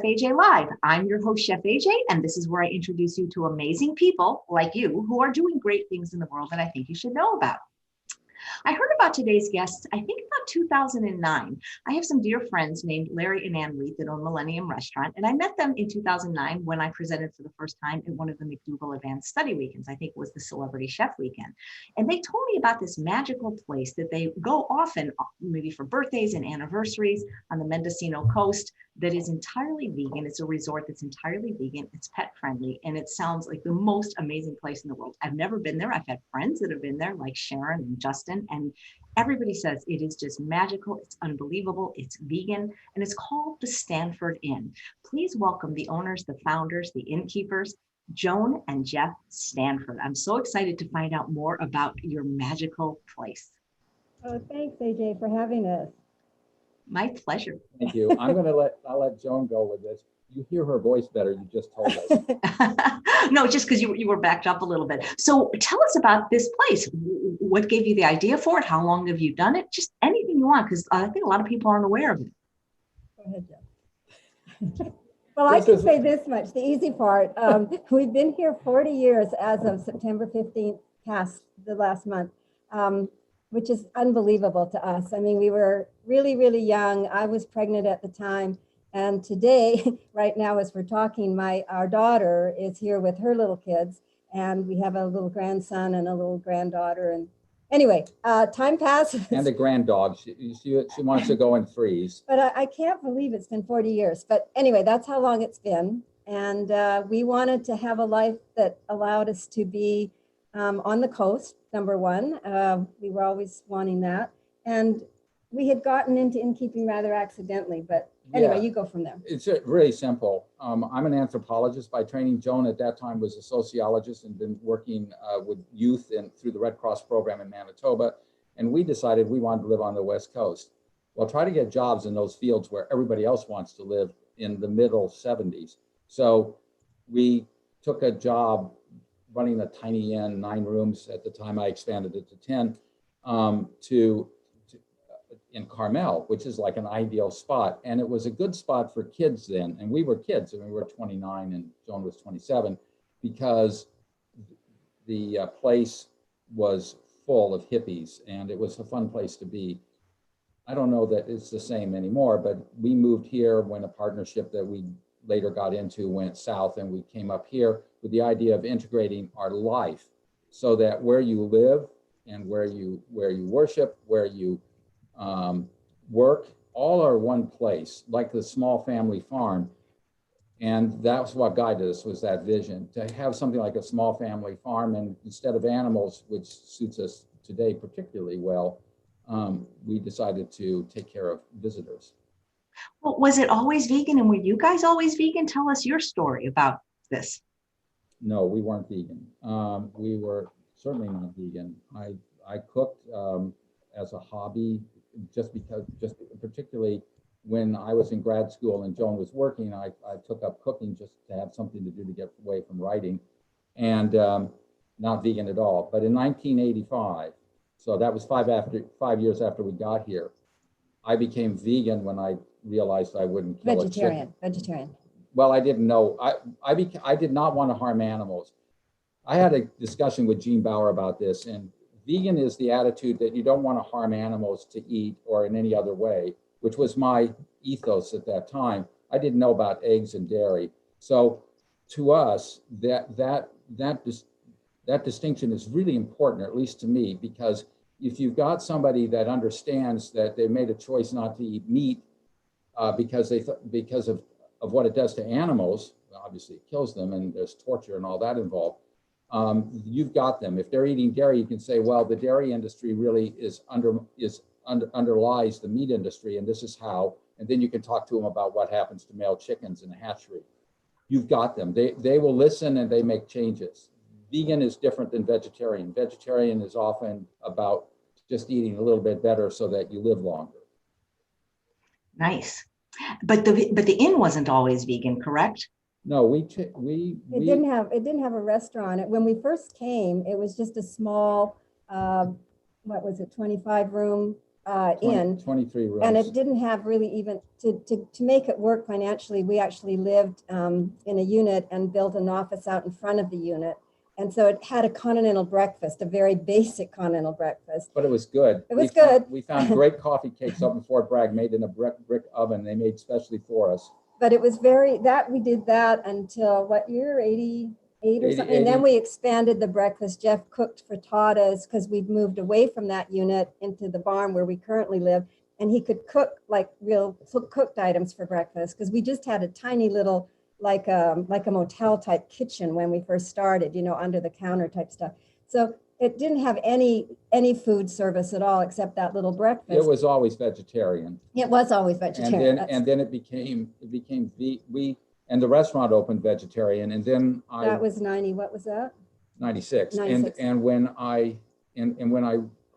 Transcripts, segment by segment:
AJ Live. I'm your host, Chef AJ, and this is where I introduce you to amazing people like you who are doing great things in the world that I think you should know about. I heard about today's guests, I think about 2009. I have some dear friends named Larry and Ann Reed that own Millennium Restaurant, and I met them in 2009 when I presented for the first time at one of the McDougal Advanced Study Weekends. I think it was the Celebrity Chef Weekend. And they told me about this magical place that they go often, maybe for birthdays and anniversaries on the Mendocino coast, that is entirely vegan. It's a resort that's entirely vegan. It's pet friendly, and it sounds like the most amazing place in the world. I've never been there. I've had friends that have been there, like Sharon and Justin, and everybody says it is just magical. It's unbelievable. It's vegan, and it's called the Stanford Inn. Please welcome the owners, the founders, the innkeepers, Joan and Jeff Stanford. I'm so excited to find out more about your magical place. Oh, thanks, AJ, for having us. My pleasure. Thank you. I'll let Joan go with this. You hear her voice better, you just told us. No, just because you were backed up a little bit. So tell us about this place. What gave you the idea for it? How long have you done it? Just anything you want, because I think a lot of people aren't aware of it. Go ahead, Jeff. Well, I can say this much, the easy part. We've been here 40 years as of September 15th, past the last month, which is unbelievable to us. I mean, we were really, really young. I was pregnant at the time. And today, right now, as we're talking, our daughter is here with her little kids, and we have a little grandson and a little granddaughter. And anyway, time passes. And a grand dog. She wants to go and freeze. But I can't believe it's been 40 years. But anyway, that's how long it's been. And we wanted to have a life that allowed us to be on the coast, number one. We were always wanting that. And we had gotten into innkeeping rather accidentally, but anyway, yeah. You go from there. It's really simple. I'm an anthropologist by training. Joan at that time was a sociologist and been working with youth and through the Red Cross program in Manitoba. And we decided we wanted to live on the West Coast. Well, try to get jobs in those fields where everybody else wants to live in the middle 70s. So we took a job running a tiny inn, 9 rooms. At the time I expanded it to 10, in Carmel, which is like an ideal spot. And it was a good spot for kids then. And we were kids, and we were 29 and Joan was 27, because the place was full of hippies and it was a fun place to be. I don't know that it's the same anymore, but we moved here when a partnership that we later got into went south, and we came up here with the idea of integrating our life so that where you live and where you worship, where you work, all are one place, like the small family farm. And that's what guided us, was that vision, to have something like a small family farm. And instead of animals, which suits us today particularly well, we decided to take care of visitors. Well, was it always vegan, and were you guys always vegan? Tell us your story about this. No, we weren't vegan. We were certainly not vegan. I cooked as a hobby, just particularly when I was in grad school and Joan was working, I took up cooking just to have something to do to get away from writing, and not vegan at all. But in 1985, so that was 5 years after we got here, I became vegan when I realized I wouldn't kill a chicken. Vegetarian. Well, I didn't know. I did not want to harm animals. I had a discussion with Gene Bauer about this, and vegan is the attitude that you don't want to harm animals to eat or in any other way, which was my ethos at that time. I didn't know about eggs and dairy. So to us, that distinction is really important, or at least to me, because if you've got somebody that understands that they made a choice not to eat meat because of what it does to animals, obviously it kills them and there's torture and all that involved, you've got them. If they're eating dairy, you can say, well, the dairy industry really underlies the meat industry, and this is how. And then you can talk to them about what happens to male chickens in a hatchery. You've got them. They will listen and they make changes. Vegan is different than vegetarian. Vegetarian is often about just eating a little bit better so that you live longer. Nice. But the inn wasn't always vegan, correct? No, it didn't have a restaurant. When we first came, it was just a small, 25 room inn. 23 rooms. And it didn't have really even, to make it work financially, we actually lived in a unit and built an office out in front of the unit. And so it had a continental breakfast, a very basic continental breakfast. But it was good. It was good. We found great coffee cakes up in Fort Bragg made in a brick oven. They made specially for us. But it was we did that until what year, 88 or something. 80. And then we expanded the breakfast. Jeff cooked frittatas because we'd moved away from that unit into the barn where we currently live. And he could cook like real cooked items for breakfast because we just had a tiny little, like a motel type kitchen when we first started, you know, under the counter type stuff. So it didn't have any food service at all except that little breakfast. It was always vegetarian. It was always vegetarian. And then it became and the restaurant opened vegetarian, and then that was 90. What was that? 96. 96. And when I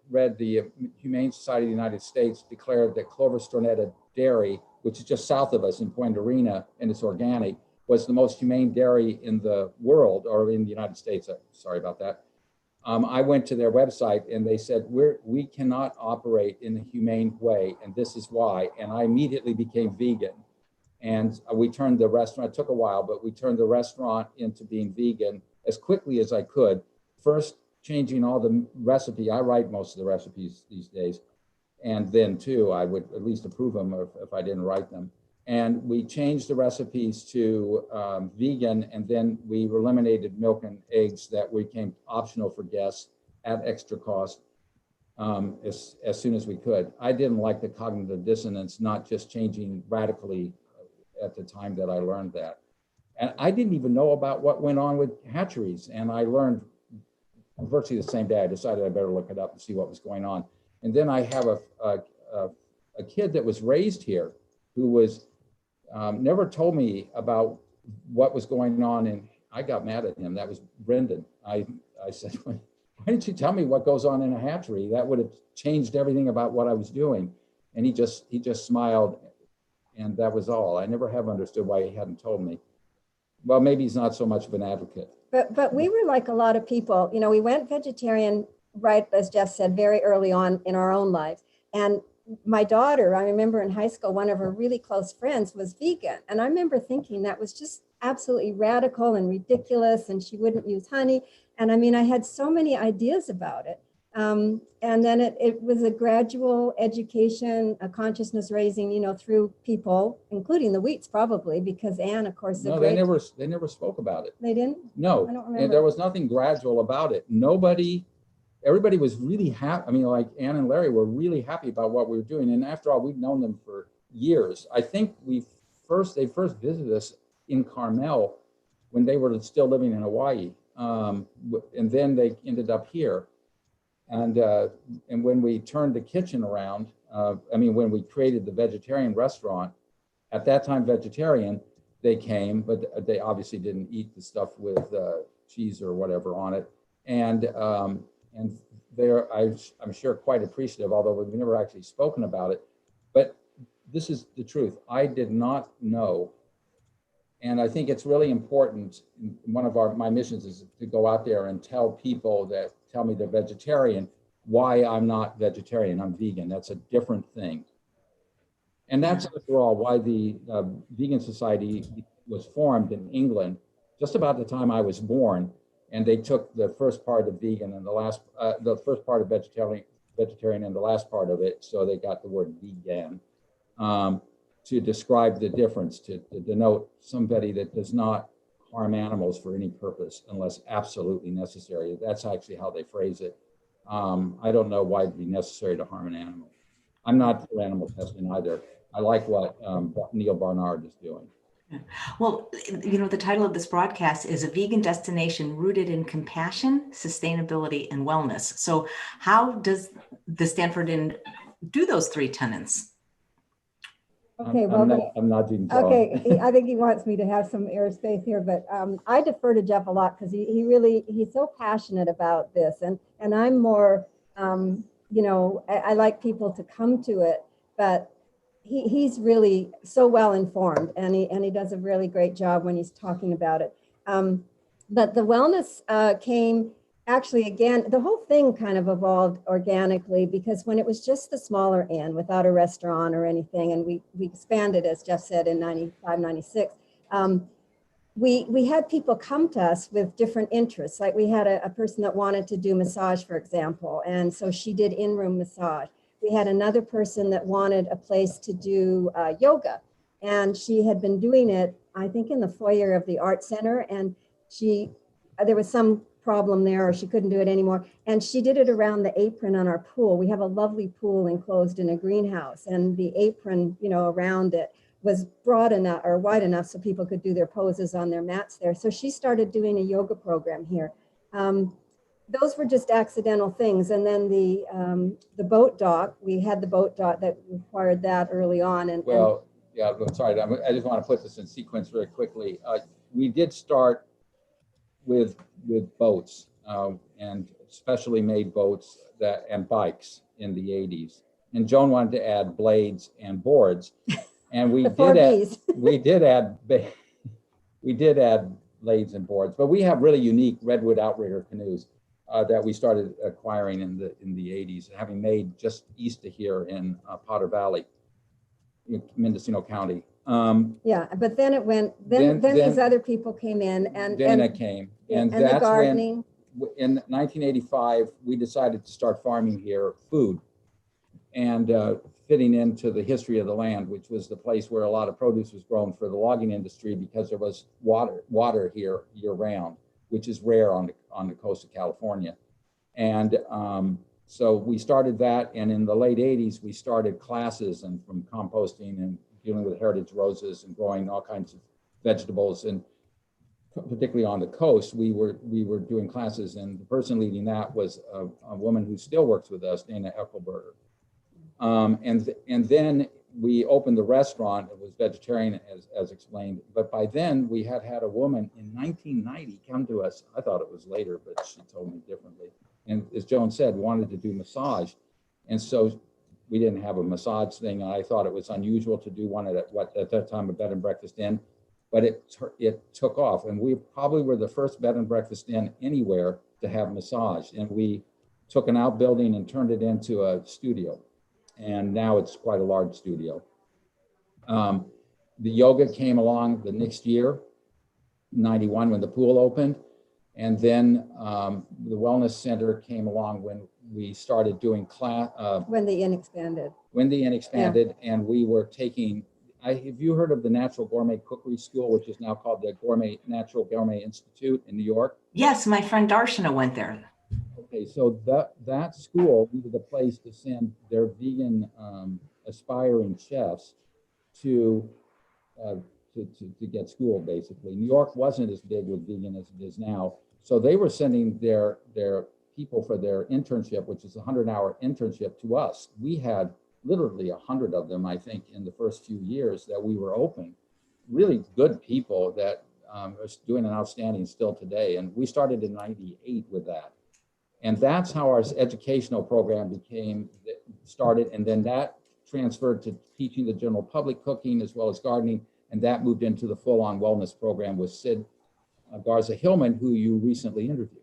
read the Humane Society of the United States declared that Clover Stornetta Dairy, which is just south of us in Point Arena, and it's organic, was the most humane dairy in the world, or in the United States. Sorry about that. I went to their website and they said, we cannot operate in a humane way, and this is why. And I immediately became vegan. And we turned the restaurant, it took a while, but we turned the restaurant into being vegan as quickly as I could. First, changing all the recipe. I write most of the recipes these days. And then too, I would at least approve them if I didn't write them. And we changed the recipes to vegan, and then we eliminated milk and eggs that became optional for guests at extra cost as soon as we could. I didn't like the cognitive dissonance, not just changing radically at the time that I learned that. And I didn't even know about what went on with hatcheries. And I learned virtually the same day. I decided I better look it up and see what was going on. And then I have a kid that was raised here who was never told me about what was going on, and I got mad at him. That was Brendan. I said, why didn't you tell me what goes on in a hatchery? That would have changed everything about what I was doing. And he just smiled, and that was all. I never have understood why he hadn't told me. Well, maybe he's not so much of an advocate. But we were like a lot of people. You know, we went vegetarian, right, as Jeff said, very early on in our own lives. And my daughter, I remember in high school, one of her really close friends was vegan. And I remember thinking that was just absolutely radical and ridiculous, and she wouldn't use honey. And I mean, I had so many ideas about it. And then it was a gradual education, a consciousness raising, you know, through people, including the Wheats probably, because Anne, of course, no, they never spoke about it. They didn't? No, I don't remember. And there was nothing gradual about it. Everybody was really happy. I mean, like Ann and Larry were really happy about what we were doing. And after all, we'd known them for years. I think they first visited us in Carmel when they were still living in Hawaii. And then they ended up here. And when we turned the kitchen around, when we created the vegetarian restaurant, at that time vegetarian, they came, but they obviously didn't eat the stuff with cheese or whatever on it. And they're, I'm sure, quite appreciative, although we've never actually spoken about it. But this is the truth. I did not know. And I think it's really important. One of my missions is to go out there and tell people that tell me they're vegetarian, why I'm not vegetarian, I'm vegan. That's a different thing. And that's, after all, why the Vegan Society was formed in England just about the time I was born. And they took the first part of vegan and the first part of vegetarian and the last part of it. So they got the word vegan to describe the difference, to denote somebody that does not harm animals for any purpose unless absolutely necessary. That's actually how they phrase it. I don't know why it'd be necessary to harm an animal. I'm not for animal testing either. I like what Neil Barnard is doing. Well, you know, the title of this broadcast is A Vegan Destination Rooted in Compassion, Sustainability, and Wellness. So how does the Stanford Inn do those three tenets? Okay, I'm not doing John. Okay, I think he wants me to have some airspace here, but I defer to Jeff a lot because he's so passionate about this, and I'm more, you know, I like people to come to it, but he's really so well informed, and he does a really great job when he's talking about it. But the wellness came actually, again, the whole thing kind of evolved organically because when it was just the smaller inn without a restaurant or anything, and we expanded, as Jeff said, in 95, 96, we had people come to us with different interests. Like we had a person that wanted to do massage, for example, and so she did in-room massage. We had another person that wanted a place to do yoga, and she had been doing it, I think, in the foyer of the art center, and there was some problem there, or she couldn't do it anymore, and she did it around the apron on our pool. We have a lovely pool enclosed in a greenhouse, and the apron, around it was broad enough or wide enough so people could do their poses on their mats there. So she started doing a yoga program here. Those were just accidental things. And then the boat dock, we had the boat dock that required that early on. Yeah, I'm sorry. I just want to put this in sequence very quickly. We did start with boats and specially made boats and bikes in the 80s. And Joan wanted to add blades and boards. And we did add blades and boards, but we have really unique redwood outrigger canoes that we started acquiring in the 80s, having made just east of here in Potter Valley, Mendocino County. Yeah, but then it went. Then these other people came in, and that's the gardening. When, in 1985, we decided to start farming here food, and fitting into the history of the land, which was the place where a lot of produce was grown for the logging industry because there was water here year round, which is rare on the coast of California. And so we started that, and in the late 80s, we started classes and from composting and dealing with heritage roses and growing all kinds of vegetables. And particularly on the coast, we were doing classes, and the person leading that was a woman who still works with us, Dana Eckelberger. And then we opened the restaurant. It was vegetarian, as explained. But by then, we had a woman in 1990 come to us. I thought it was later, but she told me differently. And as Joan said, wanted to do massage. And so we didn't have a massage thing. And I thought it was unusual to do one at that time a bed and breakfast inn. But it took off. And we probably were the first bed and breakfast inn anywhere to have massage. And we took an outbuilding and turned it into a studio. And now it's quite a large studio. The yoga came along the next year, 91, when the pool opened. And then the wellness center came along when we started doing class. When the inn expanded. When the inn expanded, yeah. And we were taking, have you heard of the Natural Gourmet Cookery School, which is now called the Natural Gourmet Institute in New York? Yes, my friend Darshana went there. Okay, so that school needed a place to send their vegan aspiring chefs to get schooled, basically. New York wasn't as big with vegan as it is now. So they were sending their people for their internship, which is a 100-hour internship, to us. We had literally 100 of them, I think, in the first few years that we were open. Really good people that are doing an outstanding still today. And we started in 98 with that. And that's how our educational program started. And then that transferred to teaching the general public cooking as well as gardening. And that moved into the full-on wellness program with Sid Garza Hillman, who you recently interviewed.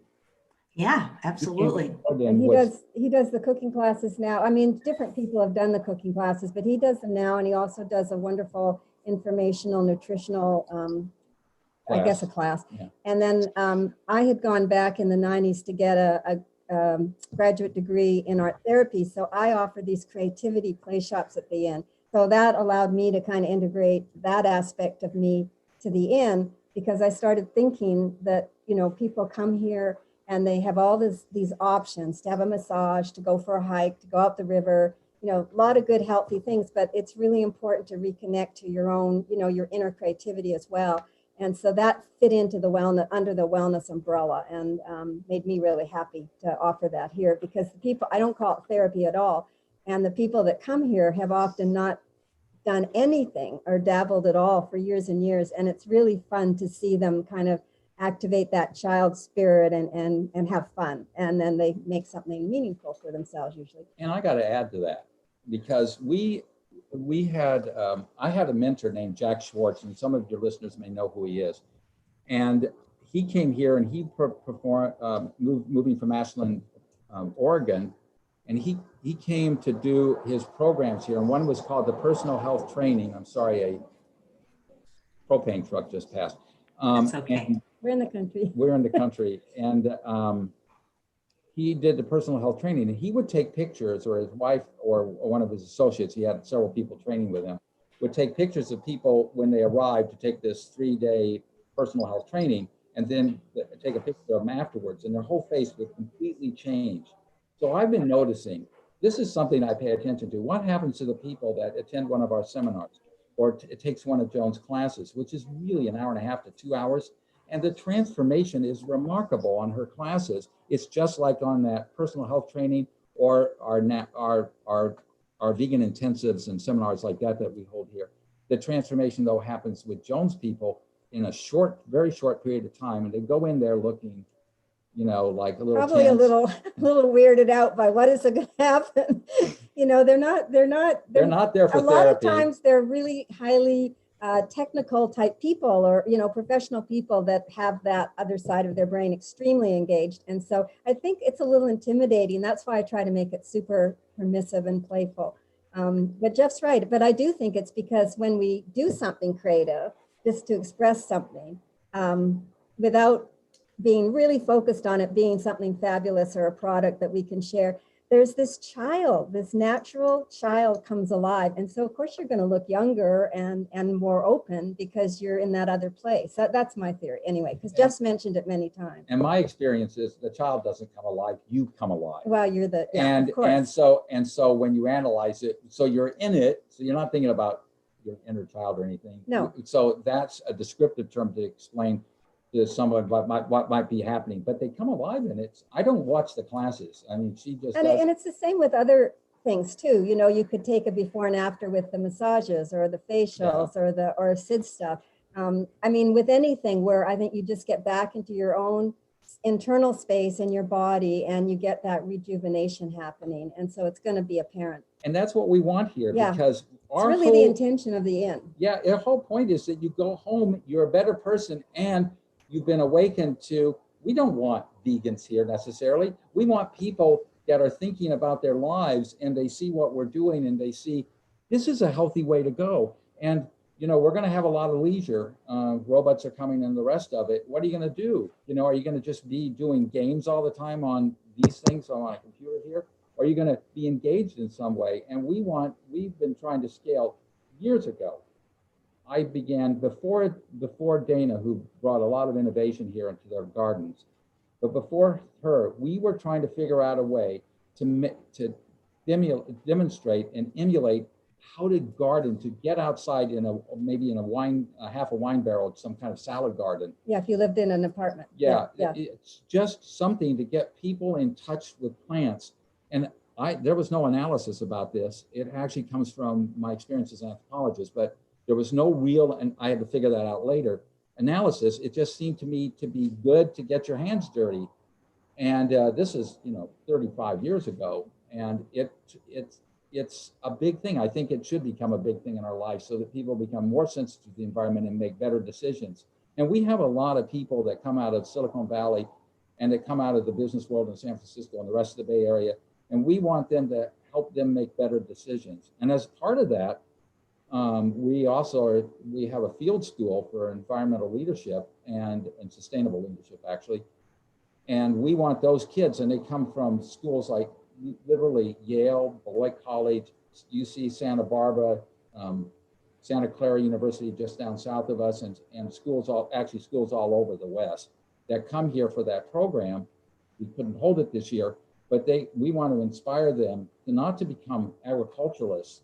Yeah, absolutely. And he does the cooking classes now. I mean, different people have done the cooking classes, but he does them now. And he also does a wonderful informational, nutritional, I guess a class. Yeah. And then I had gone back in the 90s to get a graduate degree in art therapy. So I offer these creativity play shops at the inn. So that allowed me to kind of integrate that aspect of me to the inn, because I started thinking that, people come here and they have all these options to have a massage, to go for a hike, to go out the river, a lot of good, healthy things, but it's really important to reconnect to your own, your inner creativity as well. And so that fit into the wellness, under the wellness umbrella, and made me really happy to offer that here, because the people, I don't call it therapy at all. And the people that come here have often not done anything or dabbled at all for years and years. And it's really fun to see them kind of activate that child spirit and have fun. And then they make something meaningful for themselves usually. And I got to add to that, because I had a mentor named Jack Schwartz, and some of your listeners may know who he is. And he came here and he performed, moving from Ashland, Oregon, and he came to do his programs here. And one was called the Personal Health Training. I'm sorry, a propane truck just passed. That's okay. We're in the country. We're in the country. And he did the personal health training, and he would take pictures, or his wife or one of his associates, he had several people training with him, would take pictures of people when they arrived to take this 3-day personal health training, and then take a picture of them afterwards, and their whole face would completely change. So I've been noticing, this is something I pay attention to. What happens to the people that attend one of our seminars, or it takes one of Joan's classes, which is really an hour and a half to 2 hours, and the transformation is remarkable on her classes. It's just like on that personal health training, or our vegan intensives and seminars like that we hold here. The transformation, though, happens with Joan's people in a very short period of time, and they go in there looking, you know, like a little Probably tense. a little weirded out by what is going to happen. You know, they're not there for a lot therapy. of times they're really highly technical type people, or, you know, professional people that have that other side of their brain extremely engaged. And so I think it's a little intimidating. That's why I try to make it super permissive and playful. But Jeff's right. But I do think it's because when we do something creative, just to express something, without being really focused on it being something fabulous or a product that we can share, there's this child, this natural child comes alive. And so of course you're going to look younger and more open because you're in that other place. That's my theory anyway, because Jeff's mentioned it many times. And my experience is the child doesn't come alive, you come alive. Well, you're the, yeah, of course. And so when you analyze it, so you're in it, so you're not thinking about your inner child or anything. No. So that's a descriptive term to explain to someone what might be happening, but they come alive in it. I don't watch the classes. I mean, she just and it's the same with other things too. You know, you could take a before and after with the massages or the facials, yeah, or SID stuff. I mean, with anything where I think you just get back into your own internal space in your body and you get that rejuvenation happening. And so it's going to be apparent. And that's what we want here, yeah, because it's really the intention of the inn. Yeah, the whole point is that you go home, you're a better person, and you've been awakened to, we don't want vegans here necessarily. We want people that are thinking about their lives and they see what we're doing and they see this is a healthy way to go. And, you know, we're going to have a lot of leisure. Robots are coming and the rest of it. What are you going to do? You know, are you going to just be doing games all the time on these things on a computer here? Or are you going to be engaged in some way? And we've been trying to scale years ago. I began before Dana, who brought a lot of innovation here into their gardens. But before her, we were trying to figure out a way to demonstrate and emulate how to garden, to get outside in maybe in half a wine barrel, some kind of salad garden. Yeah, if you lived in an apartment. Yeah. It's just something to get people in touch with plants. And there was no analysis about this. It actually comes from my experience as an anthropologist, but there was no real, and I had to figure that out later, analysis. It just seemed to me to be good to get your hands dirty. And this is, 35 years ago. And it's a big thing. I think it should become a big thing in our lives so that people become more sensitive to the environment and make better decisions. And we have a lot of people that come out of Silicon Valley and that come out of the business world in San Francisco and the rest of the Bay Area. And we want them to help them make better decisions. And as part of that, we have a field school for environmental leadership and sustainable leadership, actually. And we want those kids, and they come from schools like literally Yale, Beloit College, UC Santa Barbara, Santa Clara University just down south of us, and schools all over the West that come here for that program. We couldn't hold it this year, but we want to inspire them not to become agriculturalists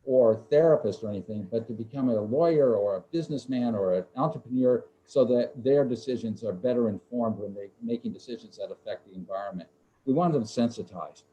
or therapists or anything, but to become a lawyer or a businessman or an entrepreneur so that their decisions are better informed when they're making decisions that affect the environment. We want them sensitized.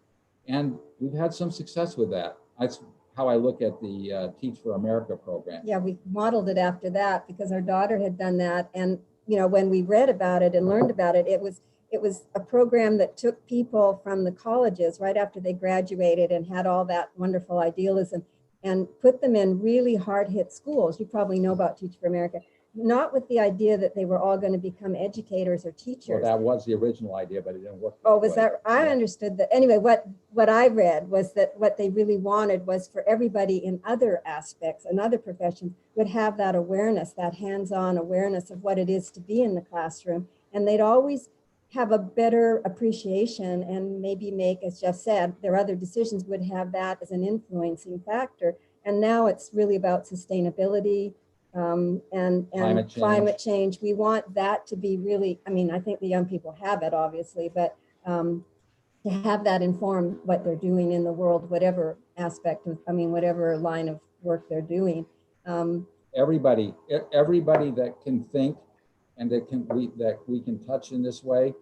And we've had some success with that. That's how I look at the Teach for America program. Yeah, we modeled it after that because our daughter had done that. And, when we read about it and learned about it, it was a program that took people from the colleges right after they graduated and had all that wonderful idealism and put them in really hard-hit schools. You probably know about Teach for America. not with the idea that they were all going to become educators or Well, teachers. that was the original idea, but it didn't work. Oh, was way. that, I Yeah. understood that. Anyway, what I read was that what they really wanted was for everybody in other aspects and other professions would have that awareness, that hands-on awareness of what it is to be in the classroom. And they'd always have a better appreciation and maybe make, as Jeff said, their other decisions would have that as an influencing factor. And now it's really about sustainability and climate change. We want that to be really, I mean, I think the young people have it, obviously, but to have that inform what they're doing in the world, whatever aspect of, I mean, whatever line of work they're doing. Everybody that can think and that we can touch in this way,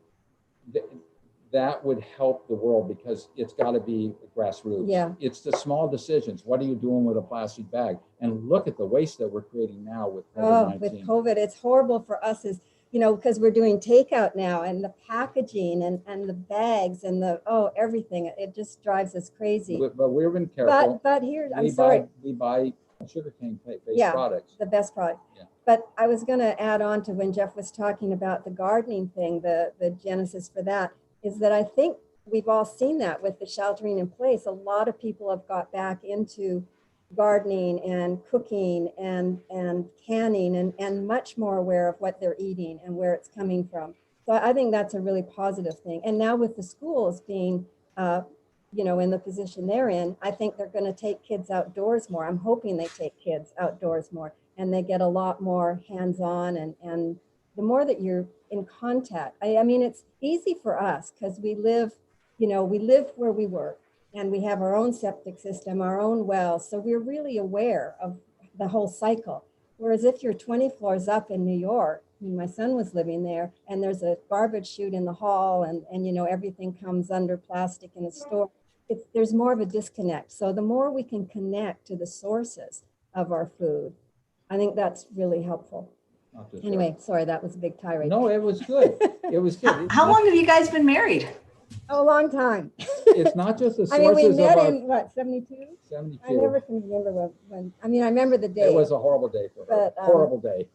that would help the world, because it's got to be grassroots. Yeah. It's the small decisions. What are you doing with a plastic bag? And look at the waste that we're creating now with COVID-19. Oh, with COVID, it's horrible for us as, you know, because we're doing takeout now, and the packaging and the bags and the, everything. It just drives us crazy. But we've been careful. But here, I'm sorry. We buy sugarcane-based products. The best product. Yeah. But I was going to add on to when Jeff was talking about the gardening thing, the genesis for that is that I think we've all seen that with the sheltering in place. A lot of people have got back into gardening and cooking and canning and much more aware of what they're eating and where it's coming from. So I think that's a really positive thing. And now with the schools being, you know, in the position they're in, I think they're going to take kids outdoors more. I'm hoping they take kids outdoors more and they get a lot more hands-on, and the more that you're in contact. I mean, it's easy for us because we live, you know, we live where we work and we have our own septic system, our own wells. So we're really aware of the whole cycle. Whereas if you're 20 floors up in New York, my son was living there, and there's a garbage chute in the hall, and you know, everything comes under plastic in a store. There's more of a disconnect. So the more we can connect to the sources of our food, I think that's really helpful. Anyway, sorry, that was a big tirade. No, it was good. It was good. How long have you guys been married? A long time. It's not just the sources I mean, we met of our, in what, 72? 72. I never can remember when, I mean, I remember the day. It was a horrible day for her. But, horrible day.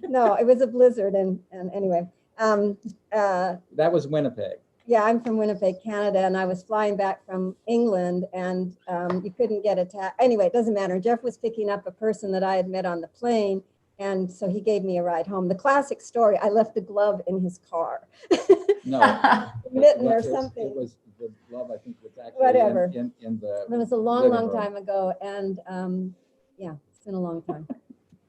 No, it was a blizzard, and anyway. That was Winnipeg. Yeah, I'm from Winnipeg, Canada, and I was flying back from England, and you couldn't get a taxi. Anyway, it doesn't matter. Jeff was picking up a person that I had met on the plane, and so he gave me a ride home. The classic story, I left a glove in his car. No. Mitten or something. It was the glove, I think, was actually Whatever. in the. It was a long time ago, and yeah, it's been a long time.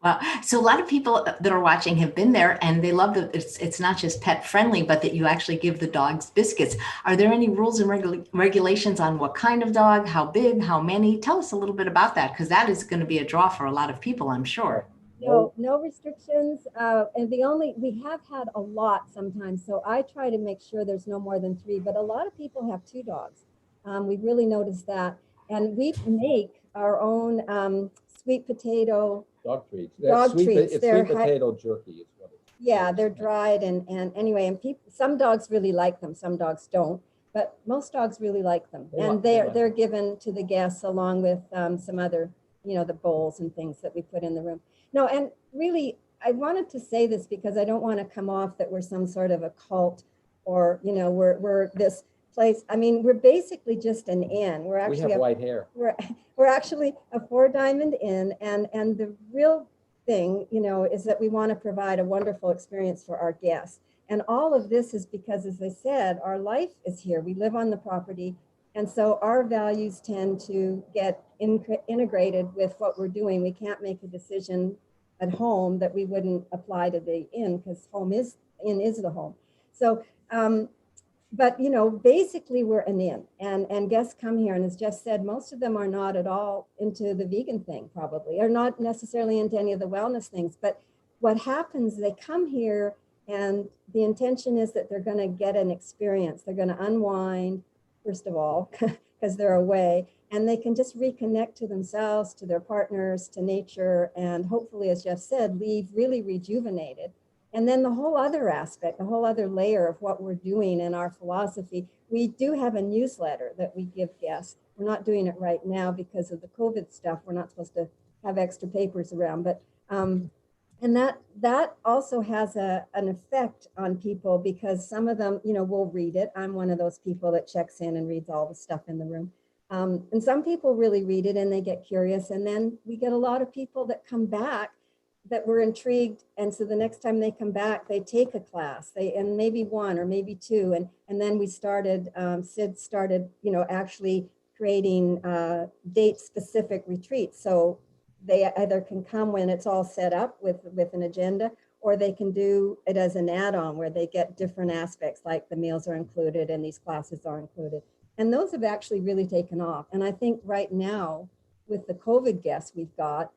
Wow. So a lot of people that are watching have been there, and they love that it's not just pet friendly, but that you actually give the dogs biscuits. Are there any rules and regulations on what kind of dog, how big, how many? Tell us a little bit about that, because that is going to be a draw for a lot of people, I'm sure. No restrictions. And we have had a lot sometimes. So I try to make sure there's no more than 3, but a lot of people have 2 dogs. We've really noticed that. And we make our own sweet potato dog treats. Treats. It's sweet potato jerky is what it is. Yeah, they're dried and anyway, and some dogs really like them, some dogs don't, but most dogs really like them. They're given to the guests along with some other, you know, the bowls and things that we put in the room. No, and really, I wanted to say this because I don't want to come off that we're some sort of a cult or, you know, we're this place. I mean, we're basically just an inn. We're actually we have white hair. We're actually a 4-diamond inn, and the real thing, you know, is that we want to provide a wonderful experience for our guests. And all of this is because, as I said, our life is here. We live on the property, and so our values tend to get integrated with what we're doing. We can't make a decision at home that we wouldn't apply to the inn, because inn is the home. So but you know, basically we're an inn, and guests come here, and as Jeff said, most of them are not at all into the vegan thing, probably, or not necessarily into any of the wellness things. But what happens, they come here, and the intention is that they're going to get an experience. They're going to unwind, first of all, because they're away, and they can just reconnect to themselves, to their partners, to nature, and hopefully, as Jeff said, leave really rejuvenated. And then the whole other aspect, the whole other layer of what we're doing in our philosophy, we do have a newsletter that we give guests. We're not doing it right now because of the COVID stuff. We're not supposed to have extra papers around, but And that also has an effect on people, because some of them, will read it. I'm one of those people that checks in and reads all the stuff in the room. And some people really read it and they get curious. And then we get a lot of people that come back that were intrigued. And so the next time they come back, they take a class, and maybe one or maybe two. And then we started, Sid started, actually creating date specific retreats. So they either can come when it's all set up with an agenda, or they can do it as an add-on where they get different aspects, like the meals are included and these classes are included. And those have actually really taken off. And I think right now, with the COVID guests we've got,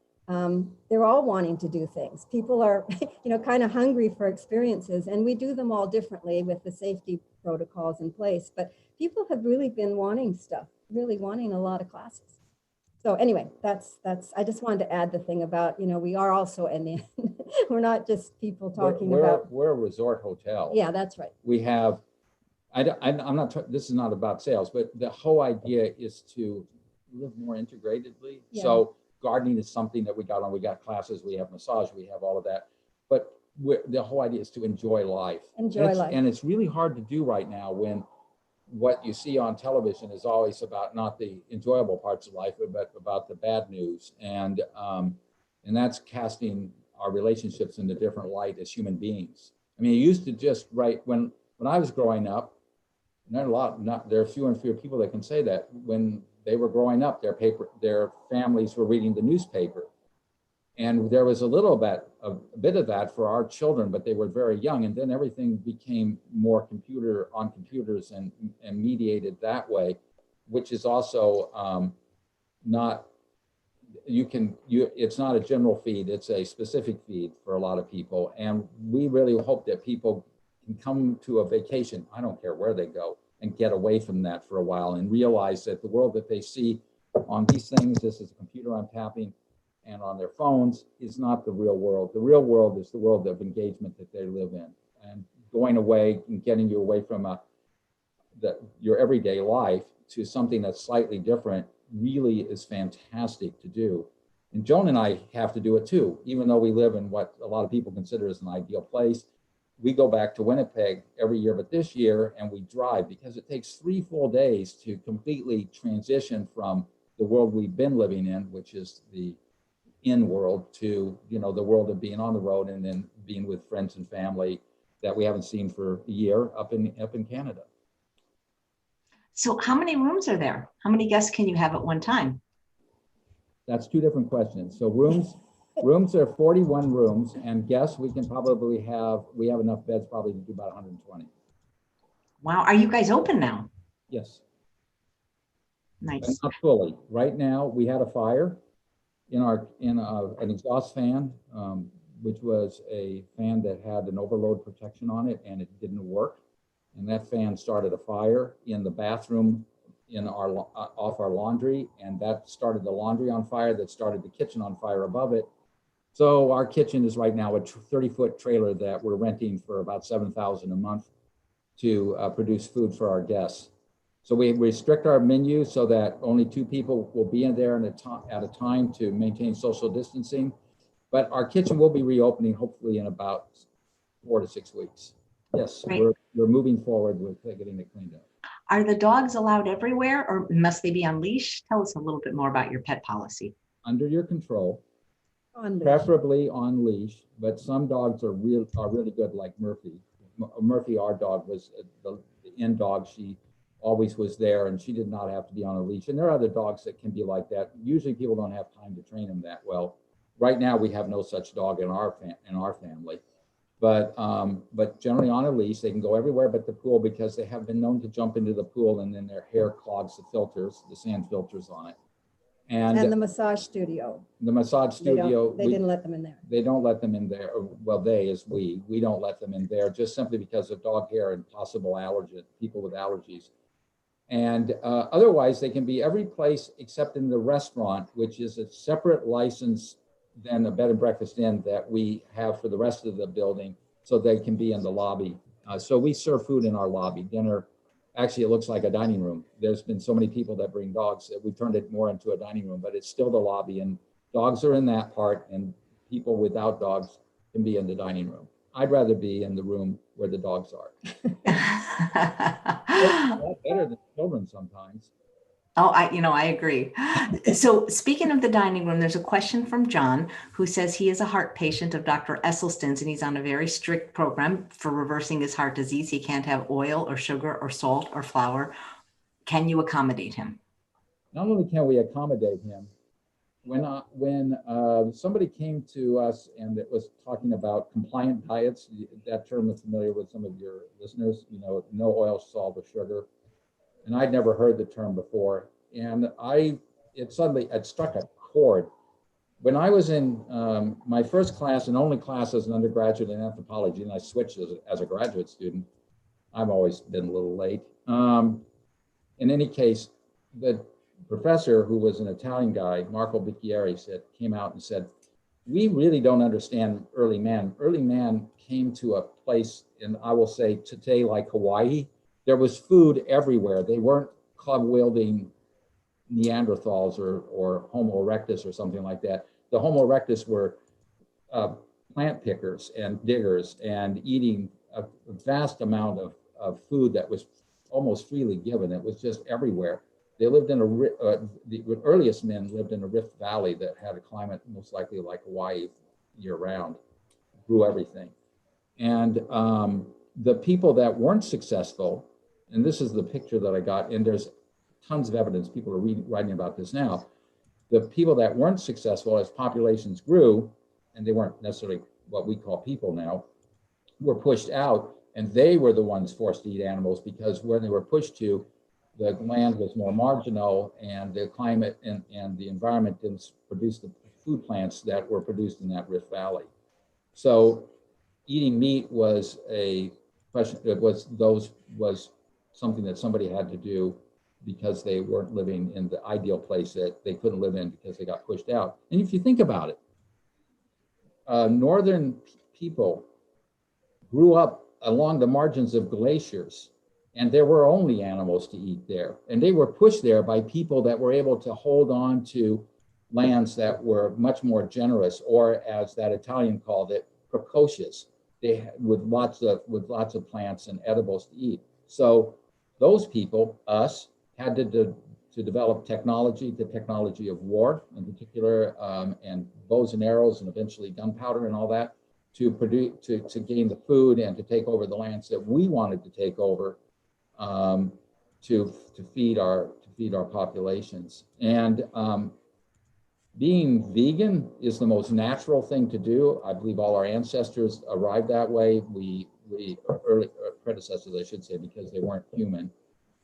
they're all wanting to do things. People are, kind of hungry for experiences, and we do them all differently with the safety protocols in place. But people have really been wanting stuff, really wanting a lot of classes. So anyway, that's, I just wanted to add the thing about, we are also in the, we're not just people talking about. We're a resort hotel. Yeah, that's right. We have, I'm not, this is not about sales, but the whole idea is to live more integratedly. Yeah. So gardening is something that we got on. We got classes, we have massage, we have all of that. But the whole idea is to enjoy life. Enjoy life. And it's really hard to do right now when what you see on television is always about not the enjoyable parts of life, but about the bad news. And that's casting our relationships in a different light as human beings. I mean, it used to just, right, when I was growing up, there are fewer and fewer people that can say that. When they were growing up, their families were reading the newspaper. And there was a bit of that for our children, but they were very young. And then everything became more on computers and mediated that way, which is also not, it's not a general feed, it's a specific feed for a lot of people. And we really hope that people can come to a vacation, I don't care where they go, and get away from that for a while and realize that the world that they see on these things, this is a computer I'm tapping, and on their phones, is not the real world. The real world is the world of engagement that they live in. And going away and getting you away from your everyday life to something that's slightly different really is fantastic to do. And Joan and I have to do it too, even though we live in what a lot of people consider as an ideal place. We go back to Winnipeg every year, but this year, and we drive, because it takes 3 full days to completely transition from the world we've been living in, which is the in world, to the world of being on the road and then being with friends and family that we haven't seen for a year up in Canada. So how many rooms are there? How many guests can you have at one time? That's 2 different questions. So rooms are 41 rooms, and guests we have enough beds probably to do about 120. Wow, are you guys open now? Yes. Nice. But not fully. Right now, we had a fire in an exhaust fan, which was a fan that had an overload protection on it, and it didn't work. And that fan started a fire in the bathroom off our laundry, and that started the laundry on fire, that started the kitchen on fire above it. So our kitchen is right now a 30-foot trailer that we're renting for about $7,000 a month to produce food for our guests. So we restrict our menu so that only 2 people will be in there at a time to maintain social distancing. But our kitchen will be reopening hopefully in about 4 to 6 weeks. Yes, right. We're moving forward with getting it cleaned up. Are the dogs allowed everywhere, or must they be on leash? Tell us a little bit more about your pet policy. Under your control, preferably on leash, but some dogs are really good, like Murphy. Murphy, our dog, was the in dog. She always was there, and she did not have to be on a leash. And there are other dogs that can be like that. Usually people don't have time to train them that well. Right now, we have no such dog in our family. But generally on a leash, they can go everywhere but the pool, because they have been known to jump into the pool and then their hair clogs the sand filters on it. And the massage studio. The massage studio. They didn't let them in there. They don't let them in there. Well, we don't let them in there, just simply because of dog hair and possible people with allergies. And otherwise, they can be every place except in the restaurant, which is a separate license than a bed and breakfast inn that we have for the rest of the building, so they can be in the lobby. So we serve food in our lobby. Dinner, actually, it looks like a dining room. There's been so many people that bring dogs that we turned it more into a dining room, but it's still the lobby, and dogs are in that part, and people without dogs can be in the dining room. I'd rather be in the room where the dogs are. A lot better than children sometimes. Oh, I agree. So speaking of the dining room, there's a question from John who says he is a heart patient of Dr. Esselstyn's and he's on a very strict program for reversing his heart disease. He can't have oil or sugar or salt or flour. Can you accommodate him? Not only can we accommodate him, when somebody came to us and it was talking about compliant diets, that term is familiar with some of your listeners, no oil, salt, or sugar. And I'd never heard the term before. And it struck a chord. When I was in my first class and only class as an undergraduate in anthropology, and I switched as a graduate student, I've always been a little late. In any case, the professor, who was an Italian guy, Marco Bicchieri, came out and said, we really don't understand early man. Early man came to a place, and I will say today, like Hawaii, there was food everywhere. They weren't club-wielding Neanderthals or Homo erectus or something like that. The Homo erectus were plant pickers and diggers and eating a vast amount of food that was almost freely given. It was just everywhere. They lived in the earliest men lived in a Rift Valley that had a climate most likely like Hawaii year-round, grew everything. And the people that weren't successful, and this is the picture that I got, and there's tons of evidence, people are writing about this now, the people that weren't successful as populations grew, and they weren't necessarily what we call people now, were pushed out, and they were the ones forced to eat animals because where they were pushed to, the land was more marginal and the climate and the environment didn't produce the food plants that were produced in that Rift Valley. So eating meat was a question, was something that somebody had to do because they weren't living in the ideal place that they couldn't live in because they got pushed out. And if you think about it, northern people grew up along the margins of glaciers, and there were only animals to eat there. And they were pushed there by people that were able to hold on to lands that were much more generous, or as that Italian called it, precocious. They with lots of plants and edibles to eat. So those people, us, had to develop technology, the technology of war in particular, and bows and arrows, and eventually gunpowder and all that, to gain the food and to take over the lands that we wanted to take over, to feed our populations. And being vegan is the most natural thing to do. I believe all our ancestors arrived that way. Early predecessors, I should say, because they weren't human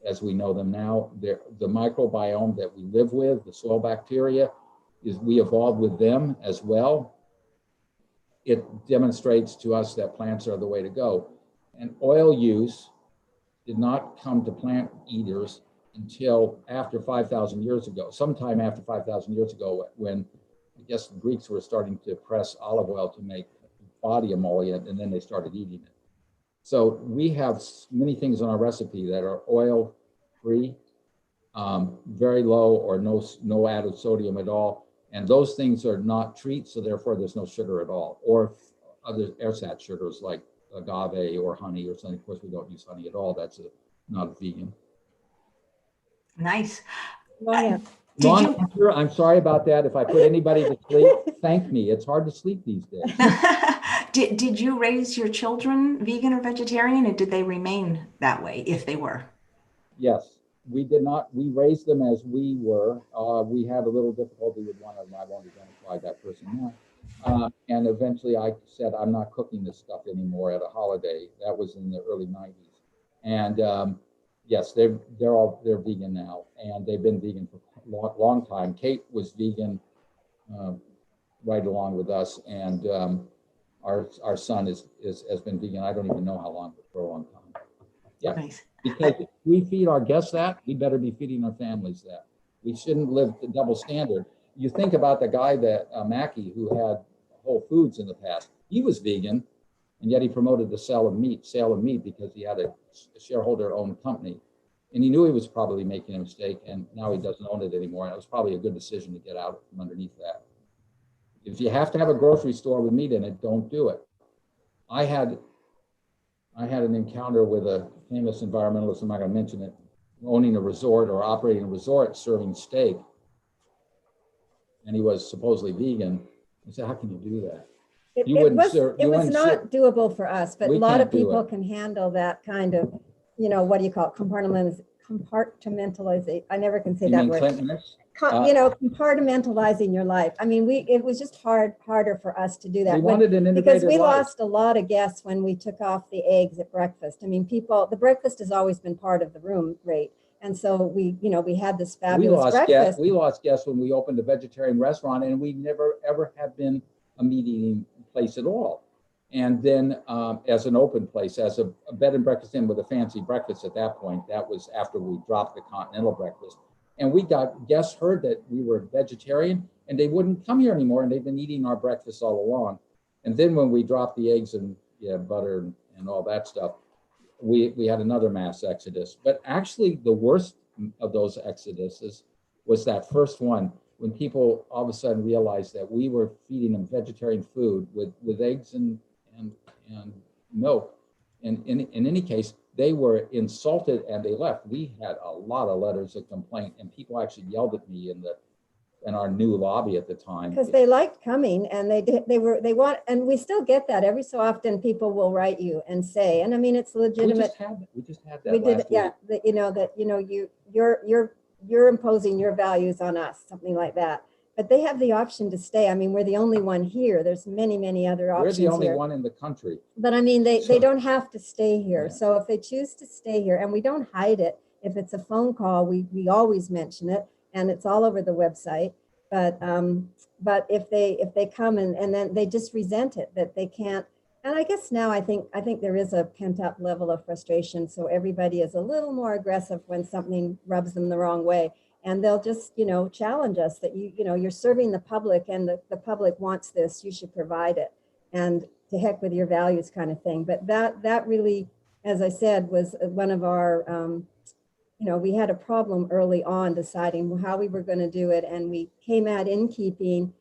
as we know them now. The microbiome that we live with, the soil bacteria, we evolved with them as well. It demonstrates to us that plants are the way to go. And oil use did not come to plant eaters until after 5,000 years ago, sometime after 5,000 years ago, when I guess the Greeks were starting to press olive oil to make body emollient, and then they started eating it. So we have many things on our recipe that are oil-free, very low or no added sodium at all. And those things are not treats, so therefore there's no sugar at all, or other ersatz sugars like agave or honey or something. Of course, we don't use honey at all. That's not vegan. Nice. Long answer. I'm sorry about that. If I put anybody to sleep, thank me. It's hard to sleep these days. Did you raise your children vegan or vegetarian, and did they remain that way if they were? Yes, we did not. We raised them as we were. We had a little difficulty with one of them. I won't identify that person now. And eventually I said, I'm not cooking this stuff anymore at a holiday. That was in the early 90s. And yes, they're vegan now, and they've been vegan for a long time. Kate was vegan right along with us, and our son has been vegan. I don't even know how long, but for a long time. Yeah, nice. Because if we feed our guests that, we better be feeding our families that. We shouldn't live the double standard. You think about the guy that Mackey, who had Whole Foods in the past. He was vegan, and yet he promoted the sale of meat because he had a shareholder-owned company. And he knew he was probably making a mistake, and now he doesn't own it anymore. And it was probably a good decision to get out from underneath that. If you have to have a grocery store with meat in it, don't do it. I had an encounter with a famous environmentalist, I'm not going to mention it, owning a resort or operating a resort serving steak. And he was supposedly vegan. I said, how can you do that? It was not doable for us, but a lot of people can handle that kind of, what do you call it? Compartmentalization. I never can say that word. Compartmentalizing your life. I mean, it was just harder for us to do that. We wanted an integrated because we life. Lost a lot of guests when we took off the eggs at breakfast. I mean, the breakfast has always been part of the room rate. And so we had this fabulous breakfast. We lost guests when we opened a vegetarian restaurant, and we never ever had been a meat eating place at all. And then as an open place, as a bed and breakfast inn with a fancy breakfast at that point, that was after we dropped the continental breakfast. And we got guests heard that we were vegetarian and they wouldn't come here anymore. And they've been eating our breakfast all along. And then when we dropped the eggs and butter and all that stuff, we had another mass exodus. But actually the worst of those exoduses was that first one, when people all of a sudden realized that we were feeding them vegetarian food with eggs and milk. And in any case, they were insulted and they left. We had a lot of letters of complaint, and people actually yelled at me in our new lobby at the time. Because they liked coming, and and we still get that every so often. People will write you and say, and I mean, it's legitimate. We just had that. We did, yeah. You're imposing your values on us, something like that. But they have the option to stay. I mean, we're the only one here. There's many, many other options. We're the only one in the country. But I mean, they don't have to stay here. Yeah. So if they choose to stay here, and we don't hide it, if it's a phone call, we always mention it, and it's all over the website. But if they come and then they just resent it, that they can't. And I guess now I think there is a pent up level of frustration. So everybody is a little more aggressive when something rubs them the wrong way. And they'll just, challenge us that you're serving the public, and the public wants this, you should provide it. And to heck with your values kind of thing. But that really, as I said, was one of our, we had a problem early on deciding how we were going to do it. And we came at innkeeping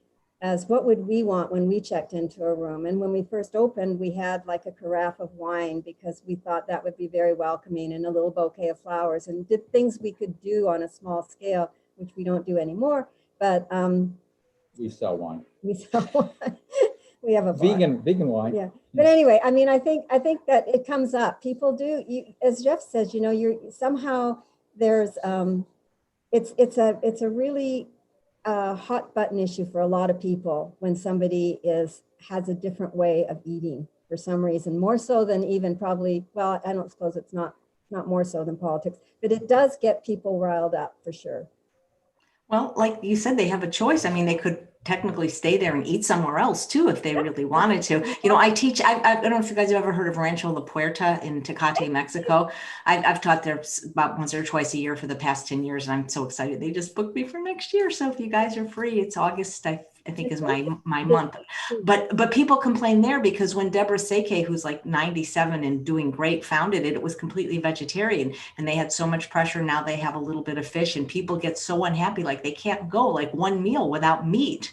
as what would we want when we checked into a room. And when we first opened, we had like a carafe of wine because we thought that would be very welcoming, and a little bouquet of flowers, and did things we could do on a small scale, which we don't do anymore. But we sell wine. We sell wine. We have a bar. Vegan wine. Yeah. But anyway, I mean, I think that it comes up. People do, as Jeff says, you're somehow there's it's a really hot button issue for a lot of people when somebody has a different way of eating for some reason, more so than even probably, well, I don't suppose it's not more so than politics, but it does get people riled up for sure. Well, like you said, they have a choice. I mean, they could technically stay there and eat somewhere else too if they really wanted to. I teach, I don't know if you guys have ever heard of Rancho La Puerta in Tecate, Mexico. I've taught there about once or twice a year for the past 10 years, and I'm so excited. They just booked me for next year. So if you guys are free, it's August, I think is my month. But people complain there because when Deborah Seke, who's like 97 and doing great, founded it, it was completely vegetarian, and they had so much pressure. Now they have a little bit of fish, and people get so unhappy, like they can't go like one meal without meat,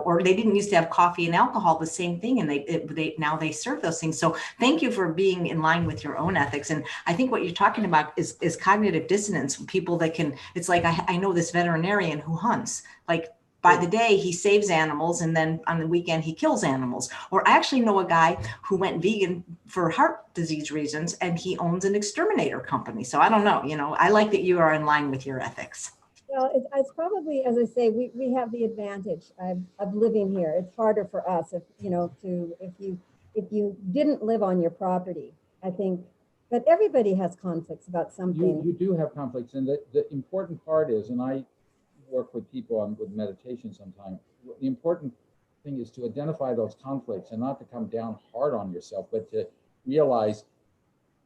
or they didn't used to have coffee and alcohol, the same thing. And now they serve those things. So thank you for being in line with your own ethics. And I think what you're talking about is cognitive dissonance. People that it's like, I know this veterinarian who hunts, like, by the day, he saves animals, and then on the weekend, he kills animals. Or I actually know a guy who went vegan for heart disease reasons, and he owns an exterminator company. So I don't know, I like that you are in line with your ethics. Well, it's probably, as I say, we have the advantage of living here. It's harder for us if you didn't live on your property, I think. But everybody has conflicts about something. You do have conflicts, and the important part is, and I work with people with meditation sometimes, the important thing is to identify those conflicts and not to come down hard on yourself, but to realize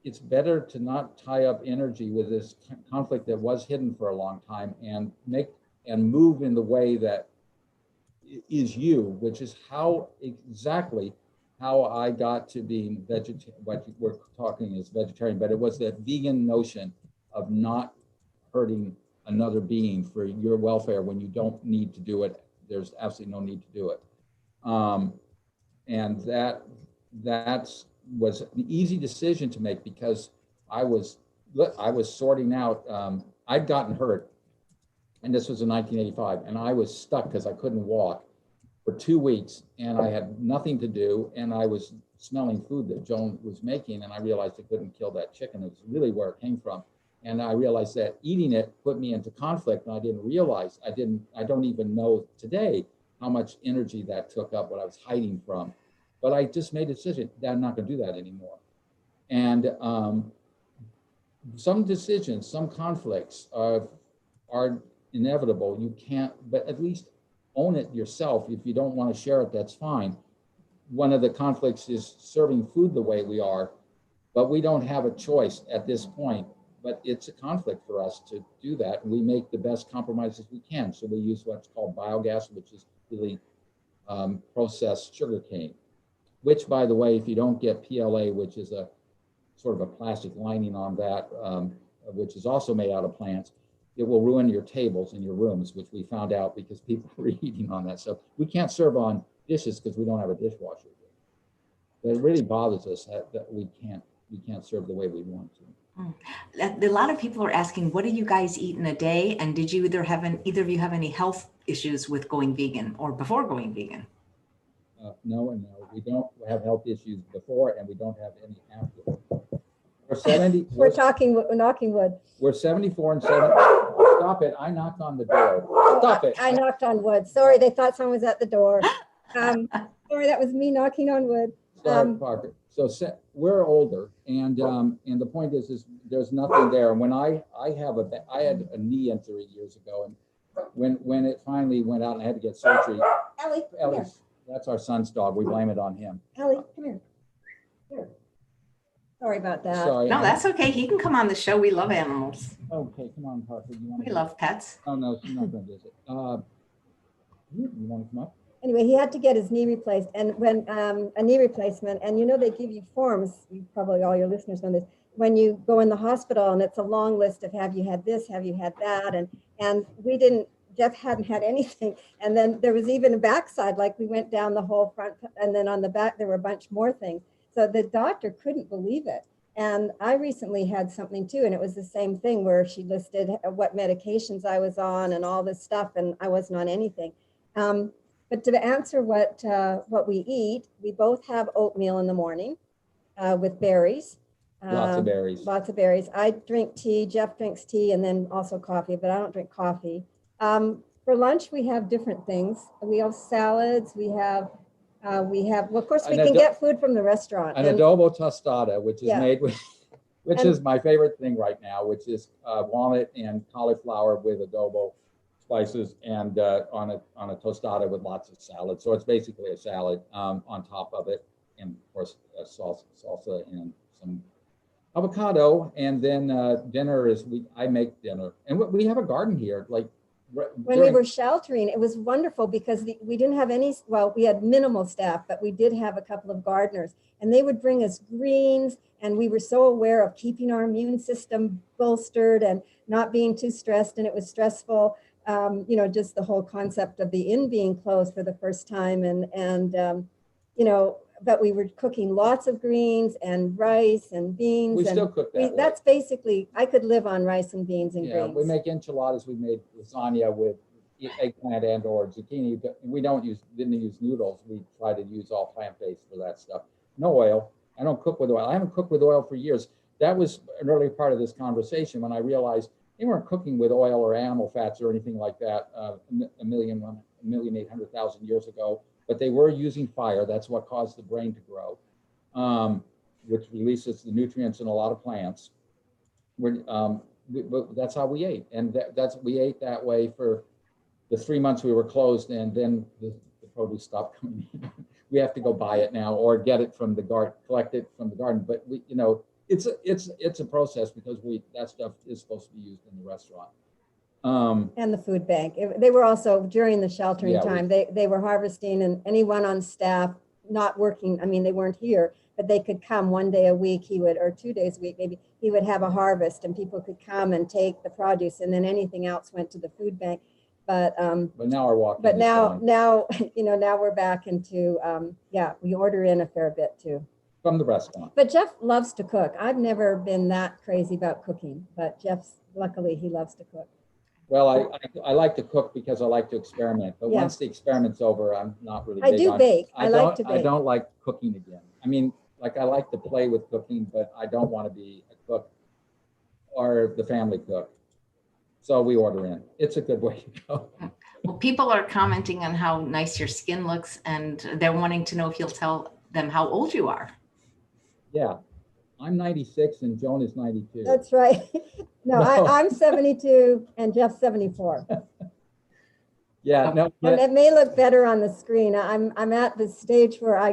it's better to not tie up energy with this conflict that was hidden for a long time, and move in the way that is you, which is exactly how I got to being vegetarian. What we're talking is vegetarian, but it was that vegan notion of not hurting another being for your welfare when you don't need to do it. There's absolutely no need to do it. And that was an easy decision to make because I was sorting out, I'd gotten hurt, and this was in 1985, and I was stuck because I couldn't walk for 2 weeks, and I had nothing to do, and I was smelling food that Joan was making, and I realized I couldn't kill that chicken. It was really where it came from. And I realized that eating it put me into conflict, and I didn't realize, I don't even know today how much energy that took up, what I was hiding from. But I just made a decision that I'm not going to do that anymore. And some decisions, some conflicts are inevitable. You can't, but at least own it yourself. If you don't want to share it, that's fine. One of the conflicts is serving food the way we are, but we don't have a choice at this point. But it's a conflict for us to do that. And we make the best compromises we can. So we use what's called biogas, which is really processed sugar cane, which, by the way, if you don't get PLA, which is a sort of a plastic lining on that, which is also made out of plants, it will ruin your tables in your rooms, which we found out because people were eating on that. So we can't serve on dishes because we don't have a dishwasher. But it really bothers us that we can't serve the way we want to. A lot of people are asking, what do you guys eat in a day? And did you either of you have any health issues with going vegan or before going vegan? No and no. We don't have health issues before, and we don't have any after. We're 70. We're knocking wood. We're 74 and 70. Stop it. I knocked on the door. Stop it. I knocked on wood. Sorry, they thought someone was at the door. Sorry, that was me knocking on wood. Sorry, Parker. So we're older, and the point is there's nothing there. And when I had a knee injury years ago, and when it finally went out and I had to get surgery. Ellie, that's our son's dog. We blame it on him. Ellie, come here. Here. Sorry about that. Sorry. No, that's okay. He can come on the show. We love animals. Okay, come on, Parker. We love pets. Oh no, she's not going to visit. You want to come up? Anyway, he had to get his knee replaced, and when a knee replacement, and you know they give you forms, you probably all your listeners know this, when you go in the hospital, and it's a long list of have you had this, have you had that, and we didn't, Jeff hadn't had anything, and then there was even a backside, like we went down the whole front, and then on the back there were a bunch more things. So the doctor couldn't believe it. And I recently had something too, and it was the same thing where she listed what medications I was on and all this stuff, and I wasn't on anything. But to answer what we eat, we both have oatmeal in the morning with berries. Lots of berries. Lots of berries. I drink tea, Jeff drinks tea, and then also coffee, but I don't drink coffee. For lunch, we have different things. We have salads, well, of course, we can get food from the restaurant. An adobo tostada, which is made with, which is my favorite thing right now, which is walnut and cauliflower with adobo spices and on a tostada with lots of salad. So it's basically a salad on top of it, and of course salsa and some avocado. And then dinner is I make dinner, and we have a garden here. Like when we were sheltering, it was wonderful because we didn't have any. Well, we had minimal staff, but we did have a couple of gardeners, and they would bring us greens. And we were so aware of keeping our immune system bolstered and not being too stressed. And it was stressful. Just the whole concept of the inn being closed for the first time, but we were cooking lots of greens and rice and beans. We still cook that. That's basically, I could live on rice and beans and greens. We make enchiladas. We made lasagna with eggplant and or zucchini. We didn't use noodles. We try to use all plant-based for that stuff. No oil. I don't cook with oil. I haven't cooked with oil for years. That was an early part of this conversation when I realized they weren't cooking with oil or animal fats or anything like that 1,800,000 years ago, but they were using fire. That's what caused the brain to grow, which releases the nutrients in a lot of plants. But that's how we ate. And we ate that way for the 3 months we were closed, and then the produce stopped coming in. We have to go buy it now or get it from the garden, collect it from the garden. But it's a process because that stuff is supposed to be used in the restaurant. And the food bank. They were also during the sheltering time. They were harvesting, and anyone on staff not working. I mean, they weren't here, but they could come one day a week. Or 2 days a week, maybe he would have a harvest, and people could come and take the produce, and then anything else went to the food bank. But now our walk. But now, now we're back into, yeah, we order in a fair bit too. From the restaurant. But Jeff loves to cook. I've never been that crazy about cooking, but luckily he loves to cook. Well, I like to cook because I like to experiment. But Yeah. once the experiment's over, I'm not really I big do on, bake. I like to bake. I don't like cooking again. I mean, like I like to play with cooking, but I don't want to be a cook or the family cook. So we order in. It's a good way to go. Well, people are commenting on how nice your skin looks, and they're wanting to know if you'll tell them how old you are. Yeah, I'm 96 and Joan is 92. That's right. No, I'm 72 and Jeff's 74. Yeah, no. And it may look better on the screen. I'm at the stage where I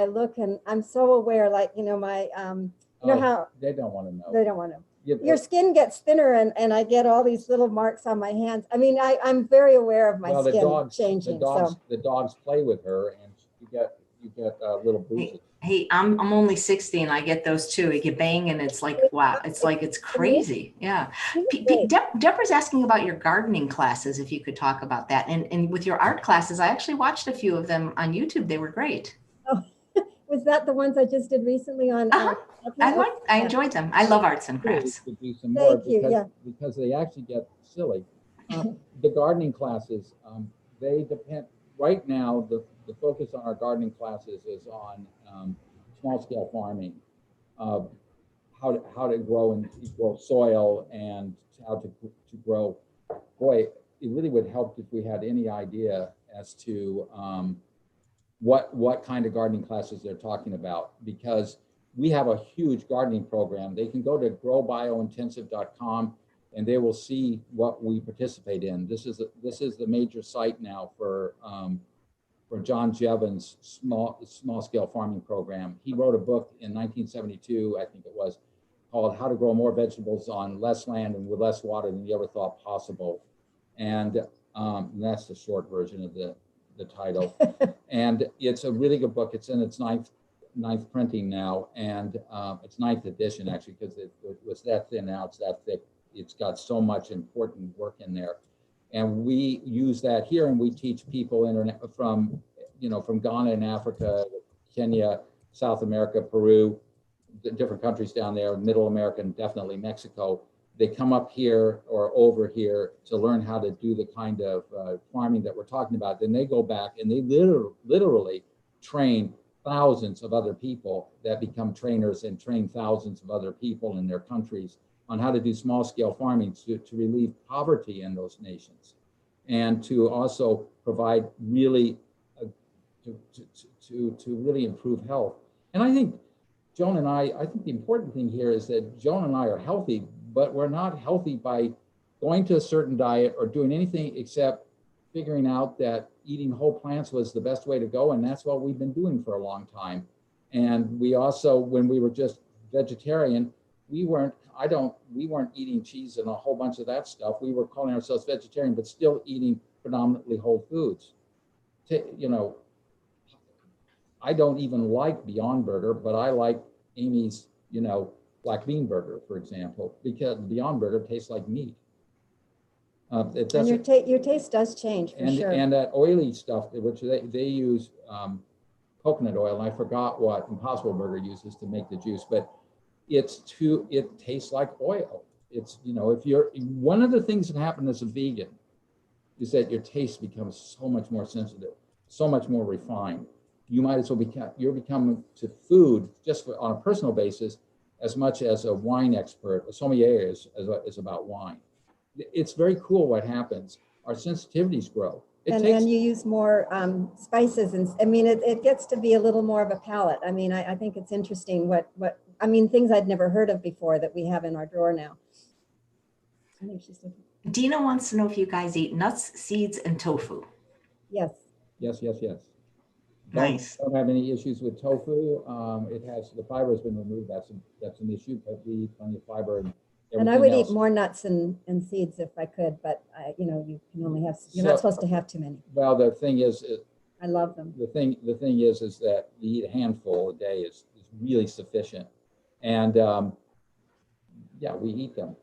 look, and I'm so aware, like, my, how they don't want to know. They don't want to. Your skin gets thinner, and I get all these little marks on my hands. I mean, I'm very aware of my skin changing. The dogs play with her, and you get little bruises. Hey, I'm only 60 and I get those too. I get bang and it's like, wow, it's crazy. Yeah. Deborah's asking about your gardening classes, if you could talk about that. And with your art classes, I actually watched a few of them on YouTube. They were great. Oh, was that the ones I just did recently on? I enjoyed them. I love arts and crafts. To do some more because they actually get silly. The gardening classes, they depend. Right now, the focus on our gardening classes is on small scale farming, how to grow soil and how to grow. Boy, it really would help if we had any idea as to what kind of gardening classes they're talking about, because we have a huge gardening program. They can go to growbiointensive.com and they will see what we participate in. This is the major site now for John Jevons' small scale farming program. He wrote a book in 1972, I think it was, called How to Grow More Vegetables on Less Land and with Less Water Than You Ever Thought Possible. And that's the short version of the title. And it's a really good book. It's in its ninth printing now, and it's 9th edition actually, because it was that thin. Now it's that thick. It's got so much important work in there, and we use that here, and we teach people from Ghana and Africa, Kenya, South America, Peru, the different countries down there, Middle America, and definitely Mexico. They come up here or over here to learn how to do the kind of farming that we're talking about. Then they go back and they literally train thousands of other people that become trainers and train thousands of other people in their countries on how to do small scale farming to relieve poverty in those nations, and to also provide really to really improve health. And I think Joan and I think the important thing here is that Joan and I are healthy, but we're not healthy by going to a certain diet or doing anything except figuring out that eating whole plants was the best way to go. And that's what we've been doing for a long time. And we also, when we were just vegetarian, we weren't eating cheese and a whole bunch of that stuff. We were calling ourselves vegetarian, but still eating predominantly whole foods. I don't even like Beyond Burger, but I like Amy's, black bean burger, for example, because Beyond Burger tastes like meat. And your taste does change for sure. And that oily stuff, which they use coconut oil, and I forgot what Impossible Burger uses to make the juice, but it tastes like oil. It's, one of the things that happen as a vegan is that your taste becomes so much more sensitive, so much more refined. You might as well you're becoming to food just on a personal basis as much as a wine expert, a sommelier is about wine. It's very cool what happens. Our sensitivities grow. And you use more spices, and I mean, it gets to be a little more of a palate. I mean, I think it's interesting things I'd never heard of before that we have in our drawer now. I think she's looking. Dina wants to know if you guys eat nuts, seeds, and tofu. Yes. Yes. Nice. Don't have any issues with tofu. The fiber has been removed. That's an issue, but we eat plenty of fiber and I would eat more nuts and seeds if I could, but you can only have. You're not supposed to have too many. Well, the thing is, I love them. The thing is that you eat a handful a day is really sufficient, and we eat them.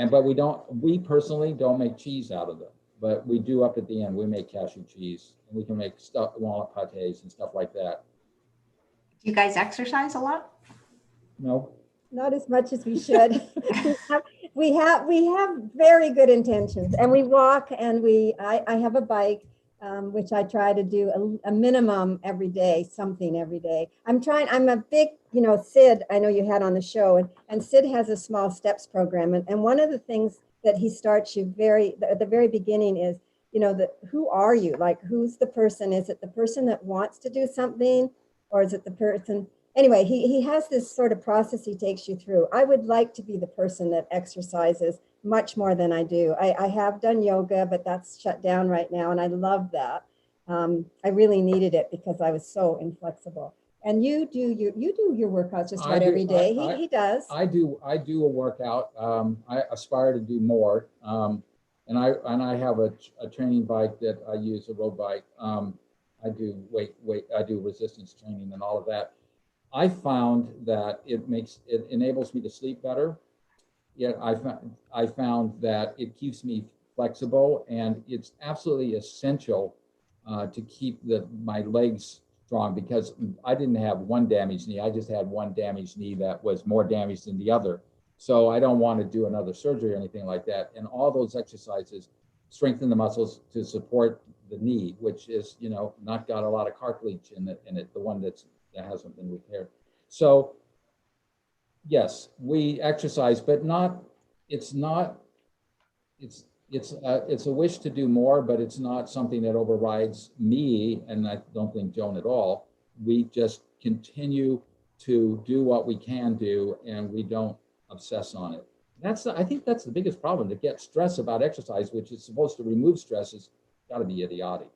But we personally don't make cheese out of them. but we do up at the end. We make cashew cheese, and we can make stuff, walnut pâtés and stuff like that. Do you guys exercise a lot? No. Not as much as we should. we have very good intentions, and we walk, and I have a bike, which I try to do a minimum every day, something every day. I'm a big, Sid, I know you had on the show, and Sid has a small steps program. And one of the things that he starts you at the very beginning is, who are you? Like, who's the person? Is it the person that wants to do something, or is it the person? Anyway, he has this sort of process he takes you through. I would like to be the person that exercises much more than I do. I have done yoga, but that's shut down right now, and I love that. I really needed it because I was so inflexible. And you do your workouts just about every day. He does. I do a workout. I aspire to do more. And I have a training bike that I use, a road bike. I do I do resistance training and all of that. I found that it enables me to sleep better. Yet I found that it keeps me flexible, and it's absolutely essential to keep my legs strong, because I didn't have one damaged knee. I just had one damaged knee that was more damaged than the other. So I don't want to do another surgery or anything like that. And all those exercises strengthen the muscles to support the knee, which is, not got a lot of cartilage in it, the one that hasn't been repaired. So yes, we exercise, but it's a wish to do more, but it's not something that overrides me, and I don't think Joan at all. We just continue to do what we can do, and we don't obsess on it. I think that's the biggest problem. To get stress about exercise, which is supposed to remove stress, has got to be idiotic.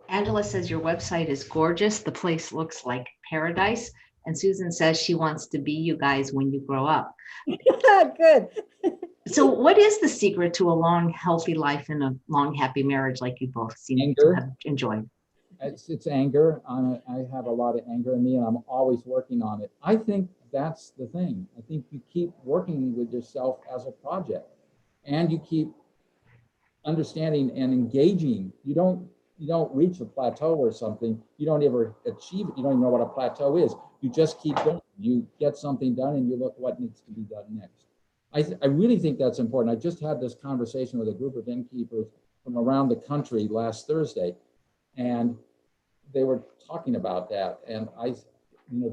Angela says your website is gorgeous. The place looks like paradise. And Susan says she wants to be you guys when you grow up. Good. So what is the secret to a long, healthy life and a long, happy marriage like you both seem to have enjoyed? It's anger. I have a lot of anger in me, and I'm always working on it. I think that's the thing. I think you keep working with yourself as a project, and you keep understanding and engaging. You don't reach a plateau or something. You don't ever achieve it. You don't even know what a plateau is. You just keep going. You get something done, and you look what needs to be done next. I really think that's important. I just had this conversation with a group of innkeepers from around the country last Thursday, and they were talking about that. And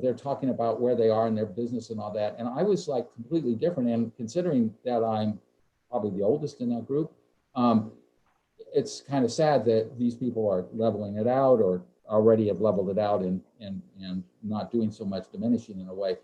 they're talking about where they are in their business and all that. And I was like completely different. And considering that I'm probably the oldest in that group, it's kind of sad that these people are leveling it out, or already have leveled it out and not doing so much, diminishing in a way.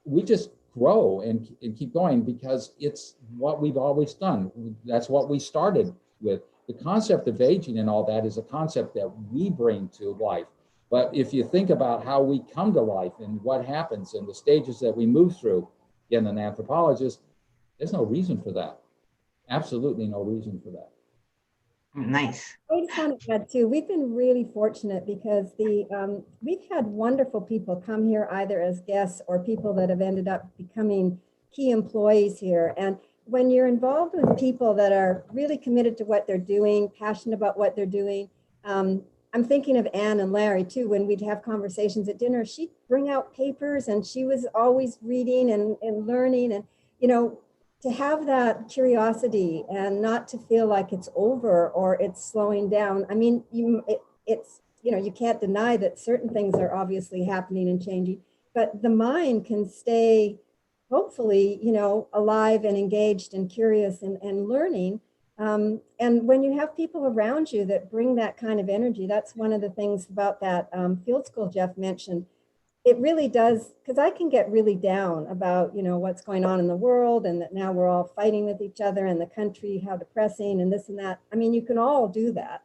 We just grow and keep going because it's what we've always done. That's what we started with. The concept of aging and all that is a concept that we bring to life. But if you think about how we come to life and what happens and the stages that we move through, again, an anthropologist, there's no reason for that. Absolutely no reason for that. Nice. I just want to add too, we've been really fortunate because we've had wonderful people come here either as guests or people that have ended up becoming key employees here. And when you're involved with people that are really committed to what they're doing, passionate about what they're doing, I'm thinking of Anne and Larry too. When we'd have conversations at dinner, she'd bring out papers and she was always reading and learning, and to have that curiosity and not to feel like it's over or it's slowing down. I mean, you can't deny that certain things are obviously happening and changing, but the mind can stay hopefully, alive and engaged and curious and learning. And when you have people around you that bring that kind of energy, that's one of the things about that field school Jeff mentioned. It really does, because I can get really down about, what's going on in the world and that now we're all fighting with each other and the country, how depressing and this and that. I mean, you can all do that.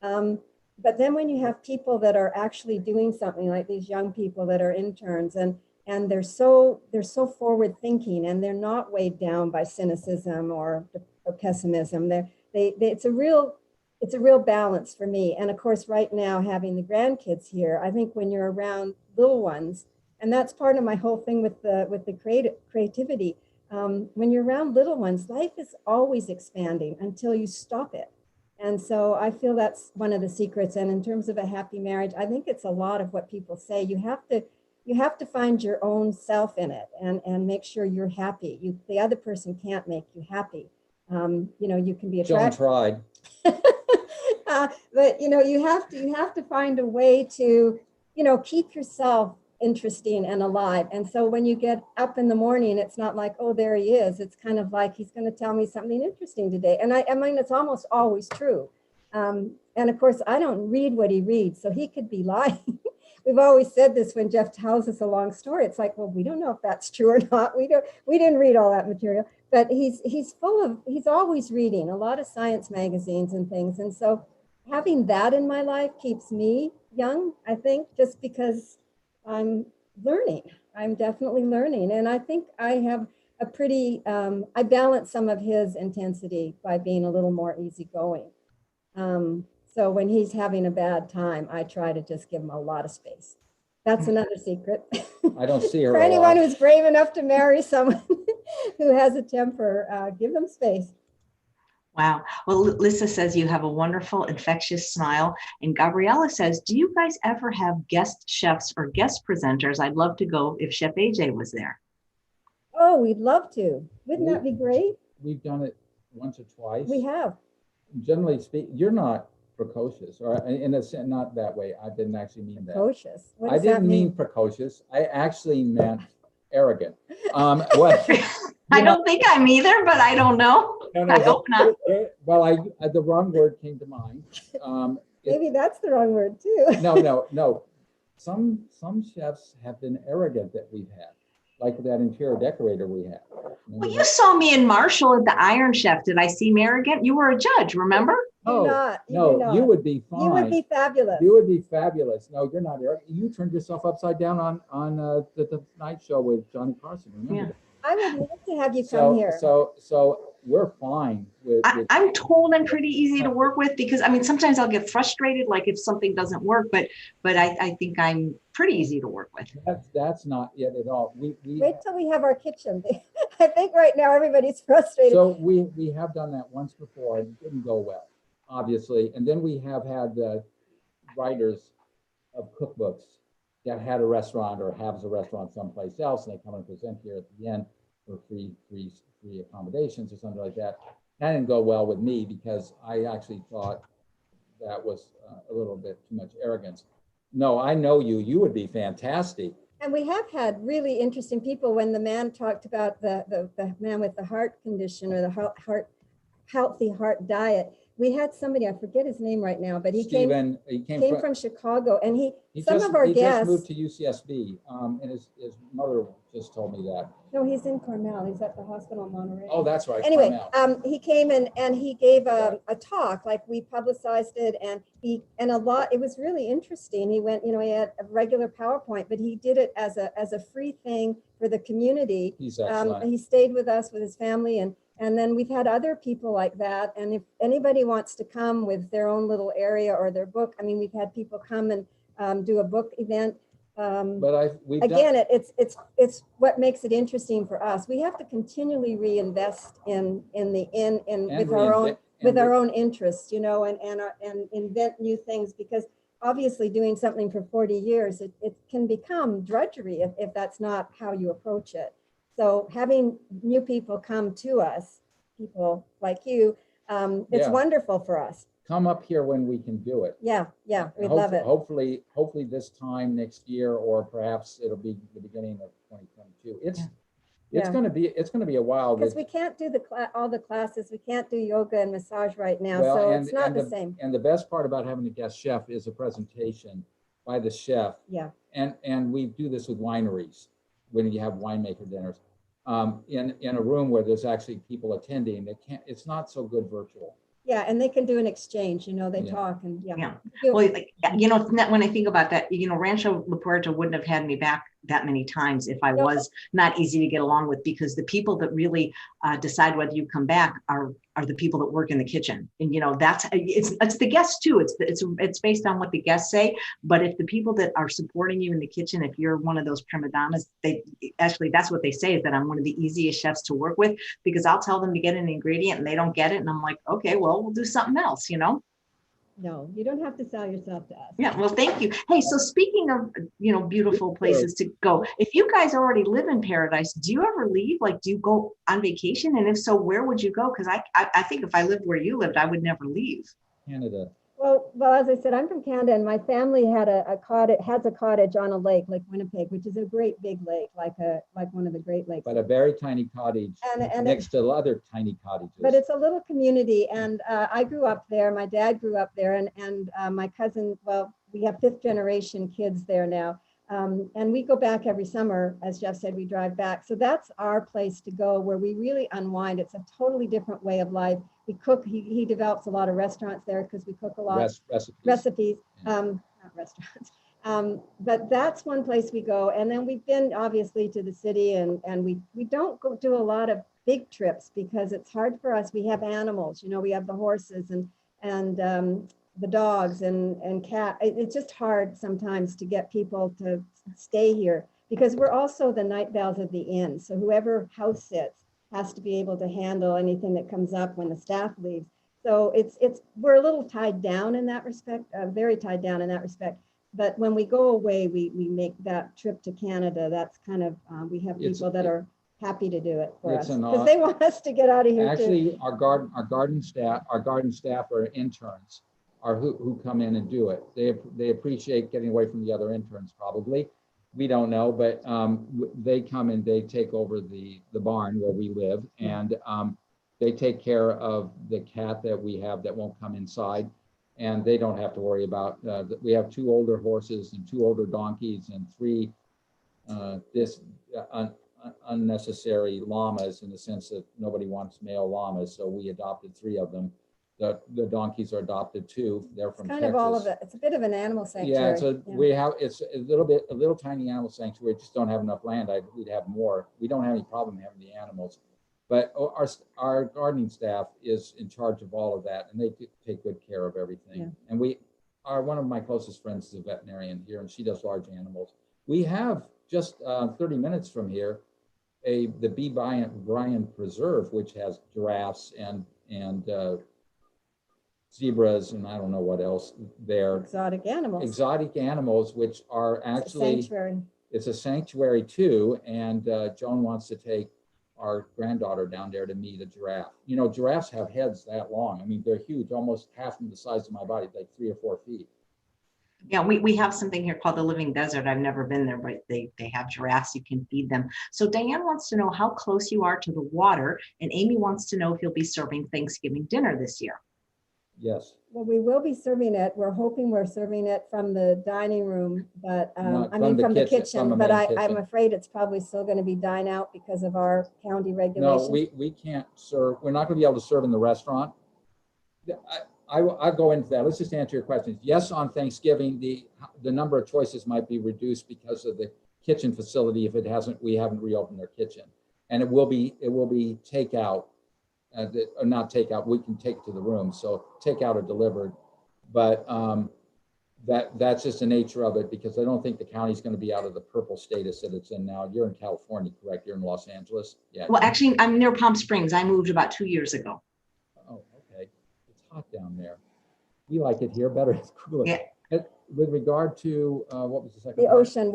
But then when you have people that are actually doing something, like these young people that are interns, and they're so forward thinking, and they're not weighed down by cynicism or pessimism. It's a real balance for me. And of course, right now, having the grandkids here, I think when you're around little ones, and that's part of my whole thing with the creativity, when you're around little ones, life is always expanding until you stop it. And so I feel that's one of the secrets. And in terms of a happy marriage, I think it's a lot of what people say. You have to find your own self in it and make sure you're happy. The other person can't make you happy. You can be attracted. Joan tried. But you have to find a way to, keep yourself interesting and alive. And so when you get up in the morning, it's not like, oh, there he is. It's kind of like, he's going to tell me something interesting today. And I mean, it's almost always true. And of course, I don't read what he reads, so he could be lying. We've always said this when Jeff tells us a long story. It's like, well, we don't know if that's true or not. We didn't read all that material, but he's always reading a lot of science magazines and things. And so having that in my life keeps me young, I think, just because I'm learning. I'm definitely learning. And I think I have a pretty, I balance some of his intensity by being a little more easygoing. So when he's having a bad time, I try to just give him a lot of space. That's another secret. I don't see her For a anyone lot. who's brave enough to marry someone who has a temper, give them space. Wow. Well, Lisa says you have a wonderful, infectious smile. And Gabriella says, do you guys ever have guest chefs or guest presenters? I'd love to go if Chef AJ was there. Oh, we'd love to. Wouldn't that be great? We've done it once or twice. We have. Generally speaking, you're not precocious, or in a sense, not that way. I didn't actually mean that. Precocious. What I does that didn't mean precocious. I actually meant arrogant. What? I don't think I'm either, but I don't know. No, I hope not. Well, the wrong word came to mind. Maybe that's the wrong word too. No. Some chefs have been arrogant that we've had, like that interior decorator we had. Well, you saw me in Marshall at the Iron Chef. Did I seem arrogant? You were a judge, remember? No, you would be fine. You would be fabulous. You would be fabulous. No, you're not arrogant. You turned yourself upside down on the Tonight Show with Johnny Carson. Remember that? I would love to have you come here. So we're fine with. I'm told I'm pretty easy to work with because, I mean, sometimes I'll get frustrated, like if something doesn't work, but I think I'm pretty easy to work with. That's not it at all. We wait till we have our kitchen. I think right now everybody's frustrated. So we have done that once before and it didn't go well, obviously. And then we have had the writers of cookbooks that had a restaurant or has a restaurant someplace else, and they come and present here at the end for free accommodations or something like that. That didn't go well with me because I actually thought that was a little bit too much arrogance. No, I know you. You would be fantastic. And we have had really interesting people. When the man talked about the man with the heart condition or the healthy heart diet, we had somebody, I forget his name right now, but he came from Chicago, and he just moved to UCSB, and his mother just told me that. No, he's in Carmel. He's at the hospital in Monterey. Oh, that's right. Anyway, Carmel. he came and he gave a talk, like we publicized it, and it was really interesting. He went, he had a regular PowerPoint, but he did it as a free thing for the community. He's excellent. He stayed with us with his family, and then we've had other people like that. And if anybody wants to come with their own little area or their book, I mean, we've had people come and do a book event. It's what makes it interesting for us. We have to continually reinvest in the inn with our own interests, and invent new things, because obviously doing something for 40 years, it can become drudgery if that's not how you approach it. So having new people come to us, people like you, it's wonderful for us. Come up here when we can do it. Yeah, we'd love it. Hopefully this time next year, or perhaps it'll be the beginning of 2022. It's going to be a while. Because we can't do all the classes. We can't do yoga and massage right now, so it's not the same. And the best part about having a guest chef is a presentation by the chef. Yeah. And we do this with wineries when you have winemaker dinners. In a room where there's actually people attending, it's not so good virtual. Yeah, and they can do an exchange, they talk and Well, when I think about that, Rancho La Puerta wouldn't have had me back that many times if I was not easy to get along with, because the people that really decide whether you come back are are the people that work in the kitchen. And, that's, it's the guests too. It's based on what the guests say. But if the people that are supporting you in the kitchen, if you're one of those prima donnas, that's what they say, is that I'm one of the easiest chefs to work with, because I'll tell them to get an ingredient and they don't get it. And I'm like, okay, well, we'll do something else, No, you don't have to sell yourself to us. Yeah, well, thank you. Hey, so speaking of, beautiful places to go, if you guys already live in Paradise, do you ever leave? Like, do you go on vacation? And if so, where would you go? Because I think if I lived where you lived, I would never leave. Canada. Well, as I said, I'm from Canada, and my family has a cottage on a lake, Lake Winnipeg, which is a great big lake, like one of the Great Lakes. But a very tiny cottage and next to other tiny cottages. But it's a little community, and I grew up there. My dad grew up there, and my cousin. Well, we have 5th generation kids there now, and we go back every summer. As Jeff said, we drive back. So that's our place to go, where we really unwind. It's a totally different way of life. We cook. He develops a lot of restaurants there because we cook a lot. Recipes. Yeah. Not restaurants. But that's one place we go. And then we've been obviously to the city, and we don't go do a lot of big trips because it's hard for us. We have animals, we have the horses and the dogs and cat. It's just hard sometimes to get people to stay here because we're also the night valves of the inn. So whoever house sits has to be able to handle anything that comes up when the staff leaves. So we're a little tied down in that respect, very tied down in that respect. But when we go away, we make that trip to Canada. That's kind of, we have people that are happy to do it for us because they want us to get out of here. Actually, too. Our garden staff are interns, who come in and do it. They appreciate getting away from the other interns, probably. We don't know, but they come and they take over the barn where we live, and they take care of the cat that we have that won't come inside. And they don't have to worry about, we have 2 older horses and 2 older donkeys and 3 unnecessary llamas, in the sense that nobody wants male llamas. So we adopted 3 of them. The donkeys are adopted too. They're from kind Texas. Of all of it. It's a bit of an animal sanctuary. Yeah, it's a little tiny animal sanctuary. We just don't have enough land. We'd have more. We don't have any problem having the animals. But our gardening staff is in charge of all of that, and they take good care of everything. Yeah. And one of my closest friends is a veterinarian here, and she does large animals. We have just 30 minutes from here, the B. Bryan Preserve, which has giraffes and zebras, and I don't know what else there. Exotic animals, which are actually it's a sanctuary too. And Joan wants to take our granddaughter down there to meet a giraffe. Giraffes have heads that long. I mean, they're huge, almost half the size of my body, like 3 or 4 feet. Yeah, we have something here called the Living Desert. I've never been there, but they have giraffes. You can feed them. So Diane wants to know how close you are to the water, and Amy wants to know if you'll be serving Thanksgiving dinner this year. Yes. Well, we will be serving it. We're hoping we're serving it from the dining room, but from the kitchen. But I'm afraid it's probably still going to be dine out because of our county regulations. No, we can't serve. We're not going to be able to serve in the restaurant. I'll go into that. Let's just answer your questions. Yes, on Thanksgiving, the number of choices might be reduced because of the kitchen facility. If we haven't reopened their kitchen, and it will be takeout. Or not takeout, we can take to the room, so takeout or delivered, but that's just the nature of it, because I don't think the county's going to be out of the purple status that it's in now. You're in California, correct? You're in Los Angeles. Yeah. Well, actually, I'm near Palm Springs. I moved about 2 years ago. Oh, okay. It's hot down there. We like it here better. It's cooler. Yeah. With regard to what was the second? The ocean.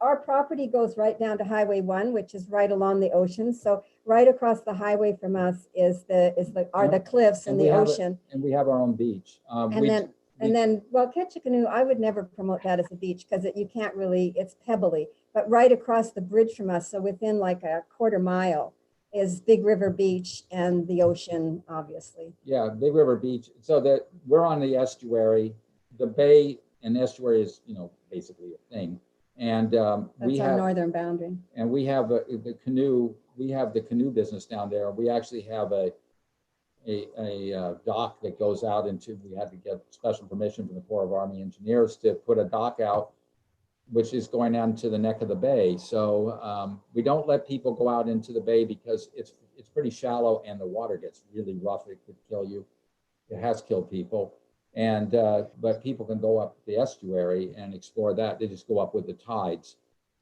Our property goes right down to Highway 1, which is right along the ocean. So right across the highway from us are the cliffs and the ocean. And we have our own beach. And then Ketchikanau, I would never promote that as a beach because you can't really. It's pebbly. But right across the bridge from us, so within like a quarter mile, is Big River Beach and the ocean, obviously. Yeah, Big River Beach. So that we're on the estuary. The bay and estuary is, basically a thing. And that's our northern boundary. And we have the canoe. We have the canoe business down there. We actually have a dock that goes out into. We had to get special permission from the Corps of Army Engineers to put a dock out, which is going down to the neck of the bay. So we don't let people go out into the bay because it's pretty shallow and the water gets really rough. It could kill you. It has killed people. And but people can go up the estuary and explore that. They just go up with the tides.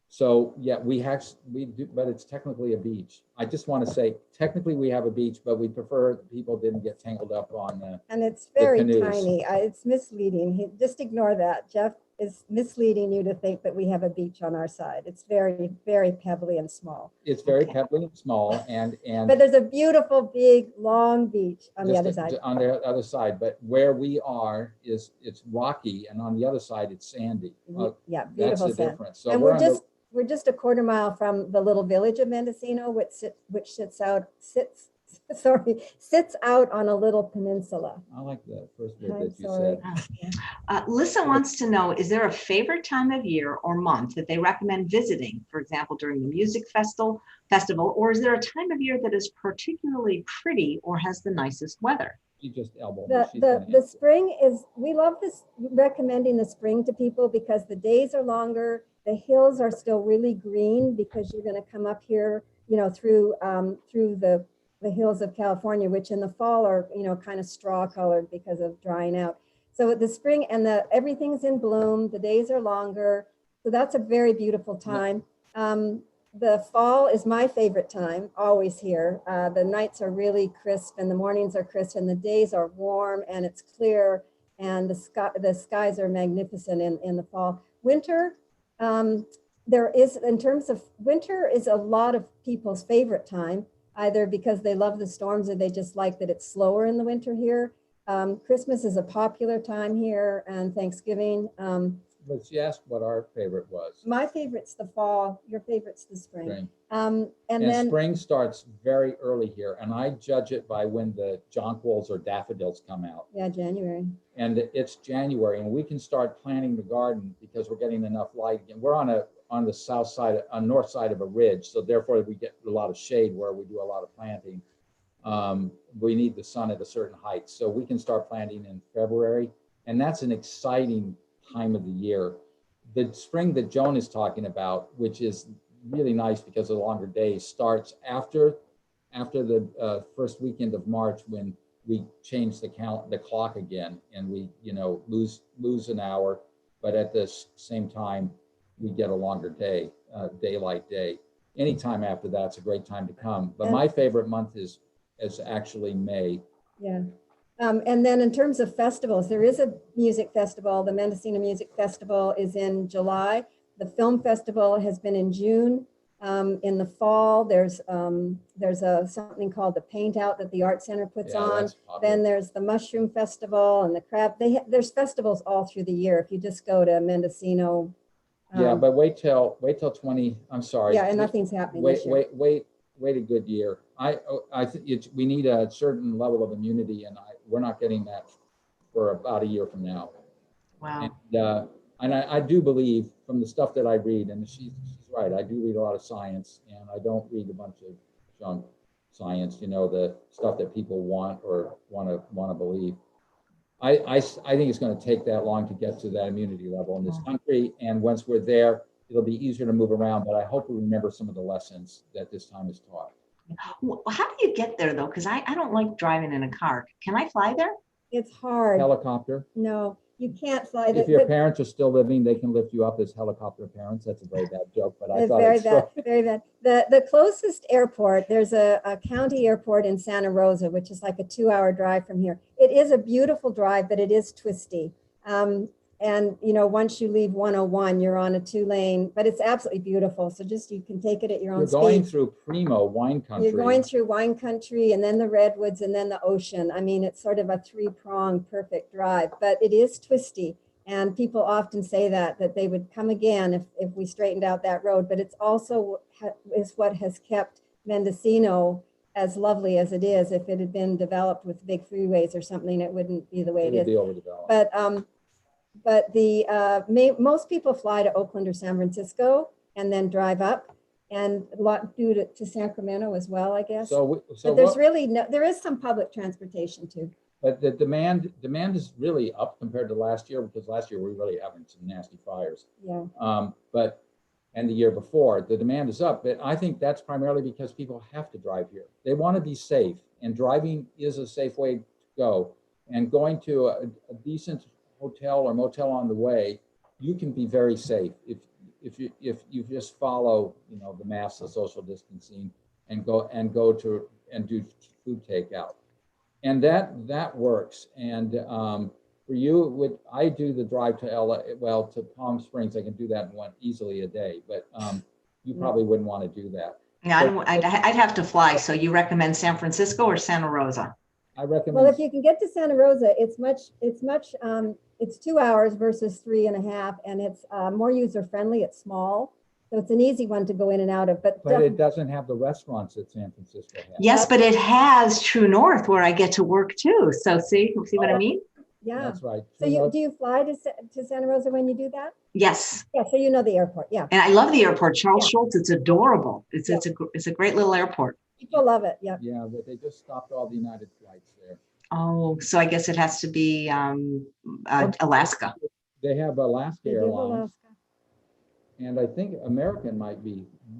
So yeah, we do, but it's technically a beach. I just want to say, technically we have a beach, but we prefer that people didn't get tangled up on the And it's very canoes. tiny. It's misleading. Just ignore that. Jeff is misleading you to think that we have a beach on our side. It's very, very pebbly and small. It's very pebbly and small, and But there's a beautiful, big, long beach on the other side. On the other side, but where we are it's rocky, and on the other side it's sandy. Yeah, That's beautiful the sand. difference. So And we're just a quarter mile from the little village of Mendocino, which sits out on a little peninsula. I like the first bit I'm that you sorry. said. Lisa wants to know, is there a favorite time of year or month that they recommend visiting, for example, during the music festival, or is there a time of year that is particularly pretty or has the nicest weather? You just elbowed me. The spring is, we love this, recommending the spring to people because the days are longer, the hills are still really green because you're going to come up here, through the hills of California, which in the fall are, kind of straw colored because of drying out. So the spring and everything's in bloom, the days are longer. So that's a very beautiful time. The fall is my favorite time, always here. The nights are really crisp and the mornings are crisp and the days are warm and it's clear and the skies are magnificent in the fall. Winter, winter is a lot of people's favorite time, either because they love the storms or they just like that it's slower in the winter here. Christmas is a popular time here and Thanksgiving. But she asked what our favorite was. My favorite's the fall. Your favorite's the spring. And then spring starts very early here, and I judge it by when the jonquils or daffodils come out. Yeah, January. And it's January, and we can start planting the garden because we're getting enough light. And we're on the south side, north side of a ridge, so therefore we get a lot of shade where we do a lot of planting. We need the sun at a certain height, so we can start planting in February, and that's an exciting time of the year. The spring that Joan is talking about, which is really nice because of the longer days, starts after the first weekend of March, when we change the clock again, and we lose an hour, but at the same time we get a longer day, daylight day. Anytime after that's a great time to come. But my favorite month is actually May. Yeah. And then in terms of festivals, there is a music festival. The Mendocino Music Festival is in July. The film festival has been in June. In the fall, there's something called the Paint Out that the Art Center puts on. Then there's the Mushroom Festival and the Crab. There's festivals all through the year. If you just go to Mendocino. Yeah, but wait till 20. I'm sorry. Yeah, and nothing's happening this year. Wait a good year. I think we need a certain level of immunity, and we're not getting that for about a year from now. Wow. And I do believe from the stuff that I read, and she's right, I do read a lot of science, and I don't read a bunch of junk science, the stuff that people want to believe. I think it's going to take that long to get to that immunity level in this country, and once we're there, it'll be easier to move around, but I hope we remember some of the lessons that this time is taught. Well, how do you get there though? Because I don't like driving in a car. Can I fly there? It's hard. Helicopter. No, you can't fly there. If your parents are still living, they can lift you up as helicopter parents. That's a very bad joke, but I thought very it's bad, very bad. The closest airport, there's a county airport in Santa Rosa, which is like a 2-hour drive from here. It is a beautiful drive, but it is twisty. And once you leave 101, you're on a 2-lane, but it's absolutely beautiful. So you can take it at your own speed. You're going through primo wine country. You're going through wine country and then the redwoods and then the ocean. I mean, it's sort of a 3-pronged perfect drive, but it is twisty. And people often say that they would come again if we straightened out that road, but it's also is what has kept Mendocino as lovely as it is. If it had been developed with big freeways or something, it wouldn't be the way it is. Be overdeveloped. But most people fly to Oakland or San Francisco and then drive up, and a lot do to Sacramento as well, I guess. But there is some public transportation too. But the demand is really up compared to last year, because last year we were really having some nasty fires. Yeah. But and the year before. The demand is up, but I think that's primarily because people have to drive here. They want to be safe, and driving is a safe way to go. And going to a decent hotel or motel on the way, you can be very safe if you just follow, you know, the maps, the social distancing, and go to and do food takeout, and that works. And for you, I do the drive to LA, well, to Palm Springs. I can do that in easily a day, but you probably wouldn't want to do that. Yeah, I'd have to fly. So you recommend San Francisco or Santa Rosa? I recommend. Well, if you can get to Santa Rosa, it's 2 hours versus 3.5, and it's more user friendly. It's small, so it's an easy one to go in and out of. But it doesn't have the restaurants that San Francisco has. Yes, but it has True North, where I get to work too. So see what I mean? Yeah, that's right. So do you fly to Santa Rosa when you do that? Yes. Yeah, so you know the airport. Yeah. And I love the airport, Charles Schultz. It's adorable. It's a great little airport. People love it. Yeah. Yeah, but they just stopped all the United flights there. Oh, so I guess it has to be Alaska. They have Alaska They do Airlines, Alaska. and I think American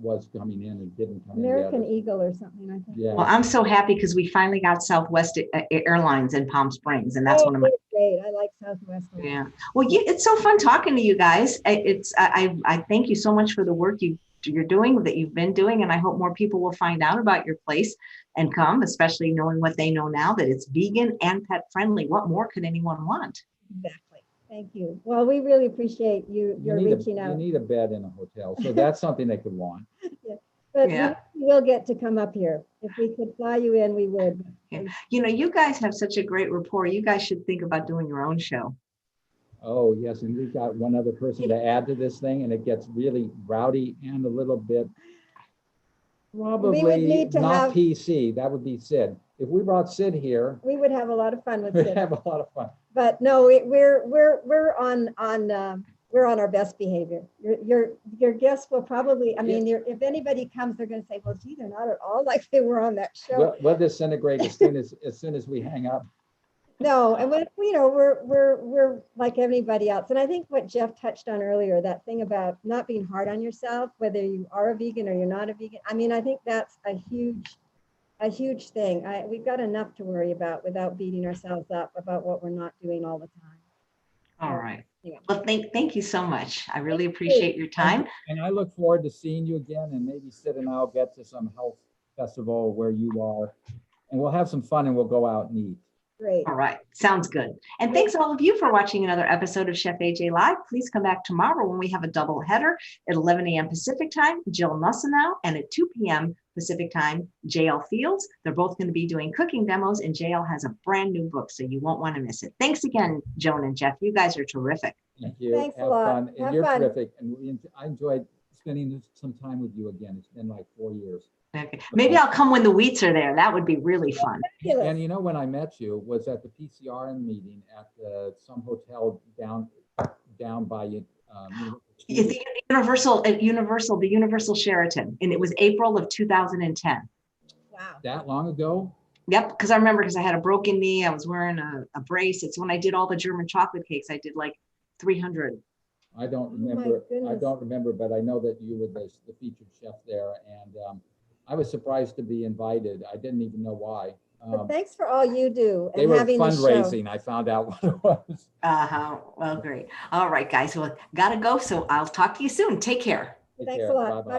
was coming in and didn't come American in yet. Eagle or something, I think. Yeah. Well, I'm so happy because we finally got Southwest Airlines in Palm Springs, and that's one of my. Great. I like Southwest. Yeah. Well, it's so fun talking to you guys. I thank you so much for the work you're doing, that you've been doing, and I hope more people will find out about your place and come, especially knowing what they know now, that it's vegan and pet friendly. What more could anyone want? Exactly. Thank you. Well, we really appreciate you're reaching out. You need a bed in a hotel, so that's something they could want. Yeah. But Yeah. we will get to come up here. If we could fly you in, we would. Yeah. You know, you guys have such a great rapport. You guys should think about doing your own show. Oh, yes, and we've got one other person to add to this thing, and it gets really rowdy and a little bit probably need to not have- PC. That would be Sid. If we brought Sid here, We would have a lot of fun with we'd it. have a lot of fun. But no, we're on our best behavior. Your guests will probably, I mean, if anybody comes, they're going to say, well, gee, they're not at all like they were on that show. We'll disintegrate as soon as we hang up. No, and we're like everybody else. And I think what Jeff touched on earlier, that thing about not being hard on yourself, whether you are a vegan or you're not a vegan. I mean, I think that's a huge thing. We've got enough to worry about without beating ourselves up about what we're not doing all the time. All right. Yeah. Well, thank you so much. I really appreciate your time. And I look forward to seeing you again, and maybe Sid and I'll get to some health festival where you are, and we'll have some fun and we'll go out and eat. Great. All right. Sounds good. And thanks all of you for watching another episode of Chef AJ Live. Please come back tomorrow when we have a double header at 11 a.m. Pacific time, Jill Nussenow, and at 2 p.m. Pacific time, JL Fields. They're both going to be doing cooking demos, and JL has a brand new book, so you won't want to miss it. Thanks again, Joan and Jeff. You guys are terrific. Thank you. Thanks a Have lot. fun. And Have you're fun. terrific. And I enjoyed spending some time with you again. It's been like 4 years. Okay. Maybe I'll come when the wheats are there. That would be really fun. Fabulous. And you know, when I met you was at the PCRN meeting at some hotel down by It's the Universal Sheraton, and it was April of 2010. Wow. that long ago. Yep, because I remember, because I had a broken knee. I was wearing a brace. It's when I did all the German chocolate cakes. I did like 300. I don't my remember. I goodness. don't remember, but I know that you were the featured chef there, and I was surprised to be invited. I didn't even know why. But thanks for all you do They and were having the show. fundraising. I found out what it was. Well, great. All right, guys. Well, gotta go. So I'll talk to you soon. Take care. Take Thanks care. a lot. Bye-bye. Bye.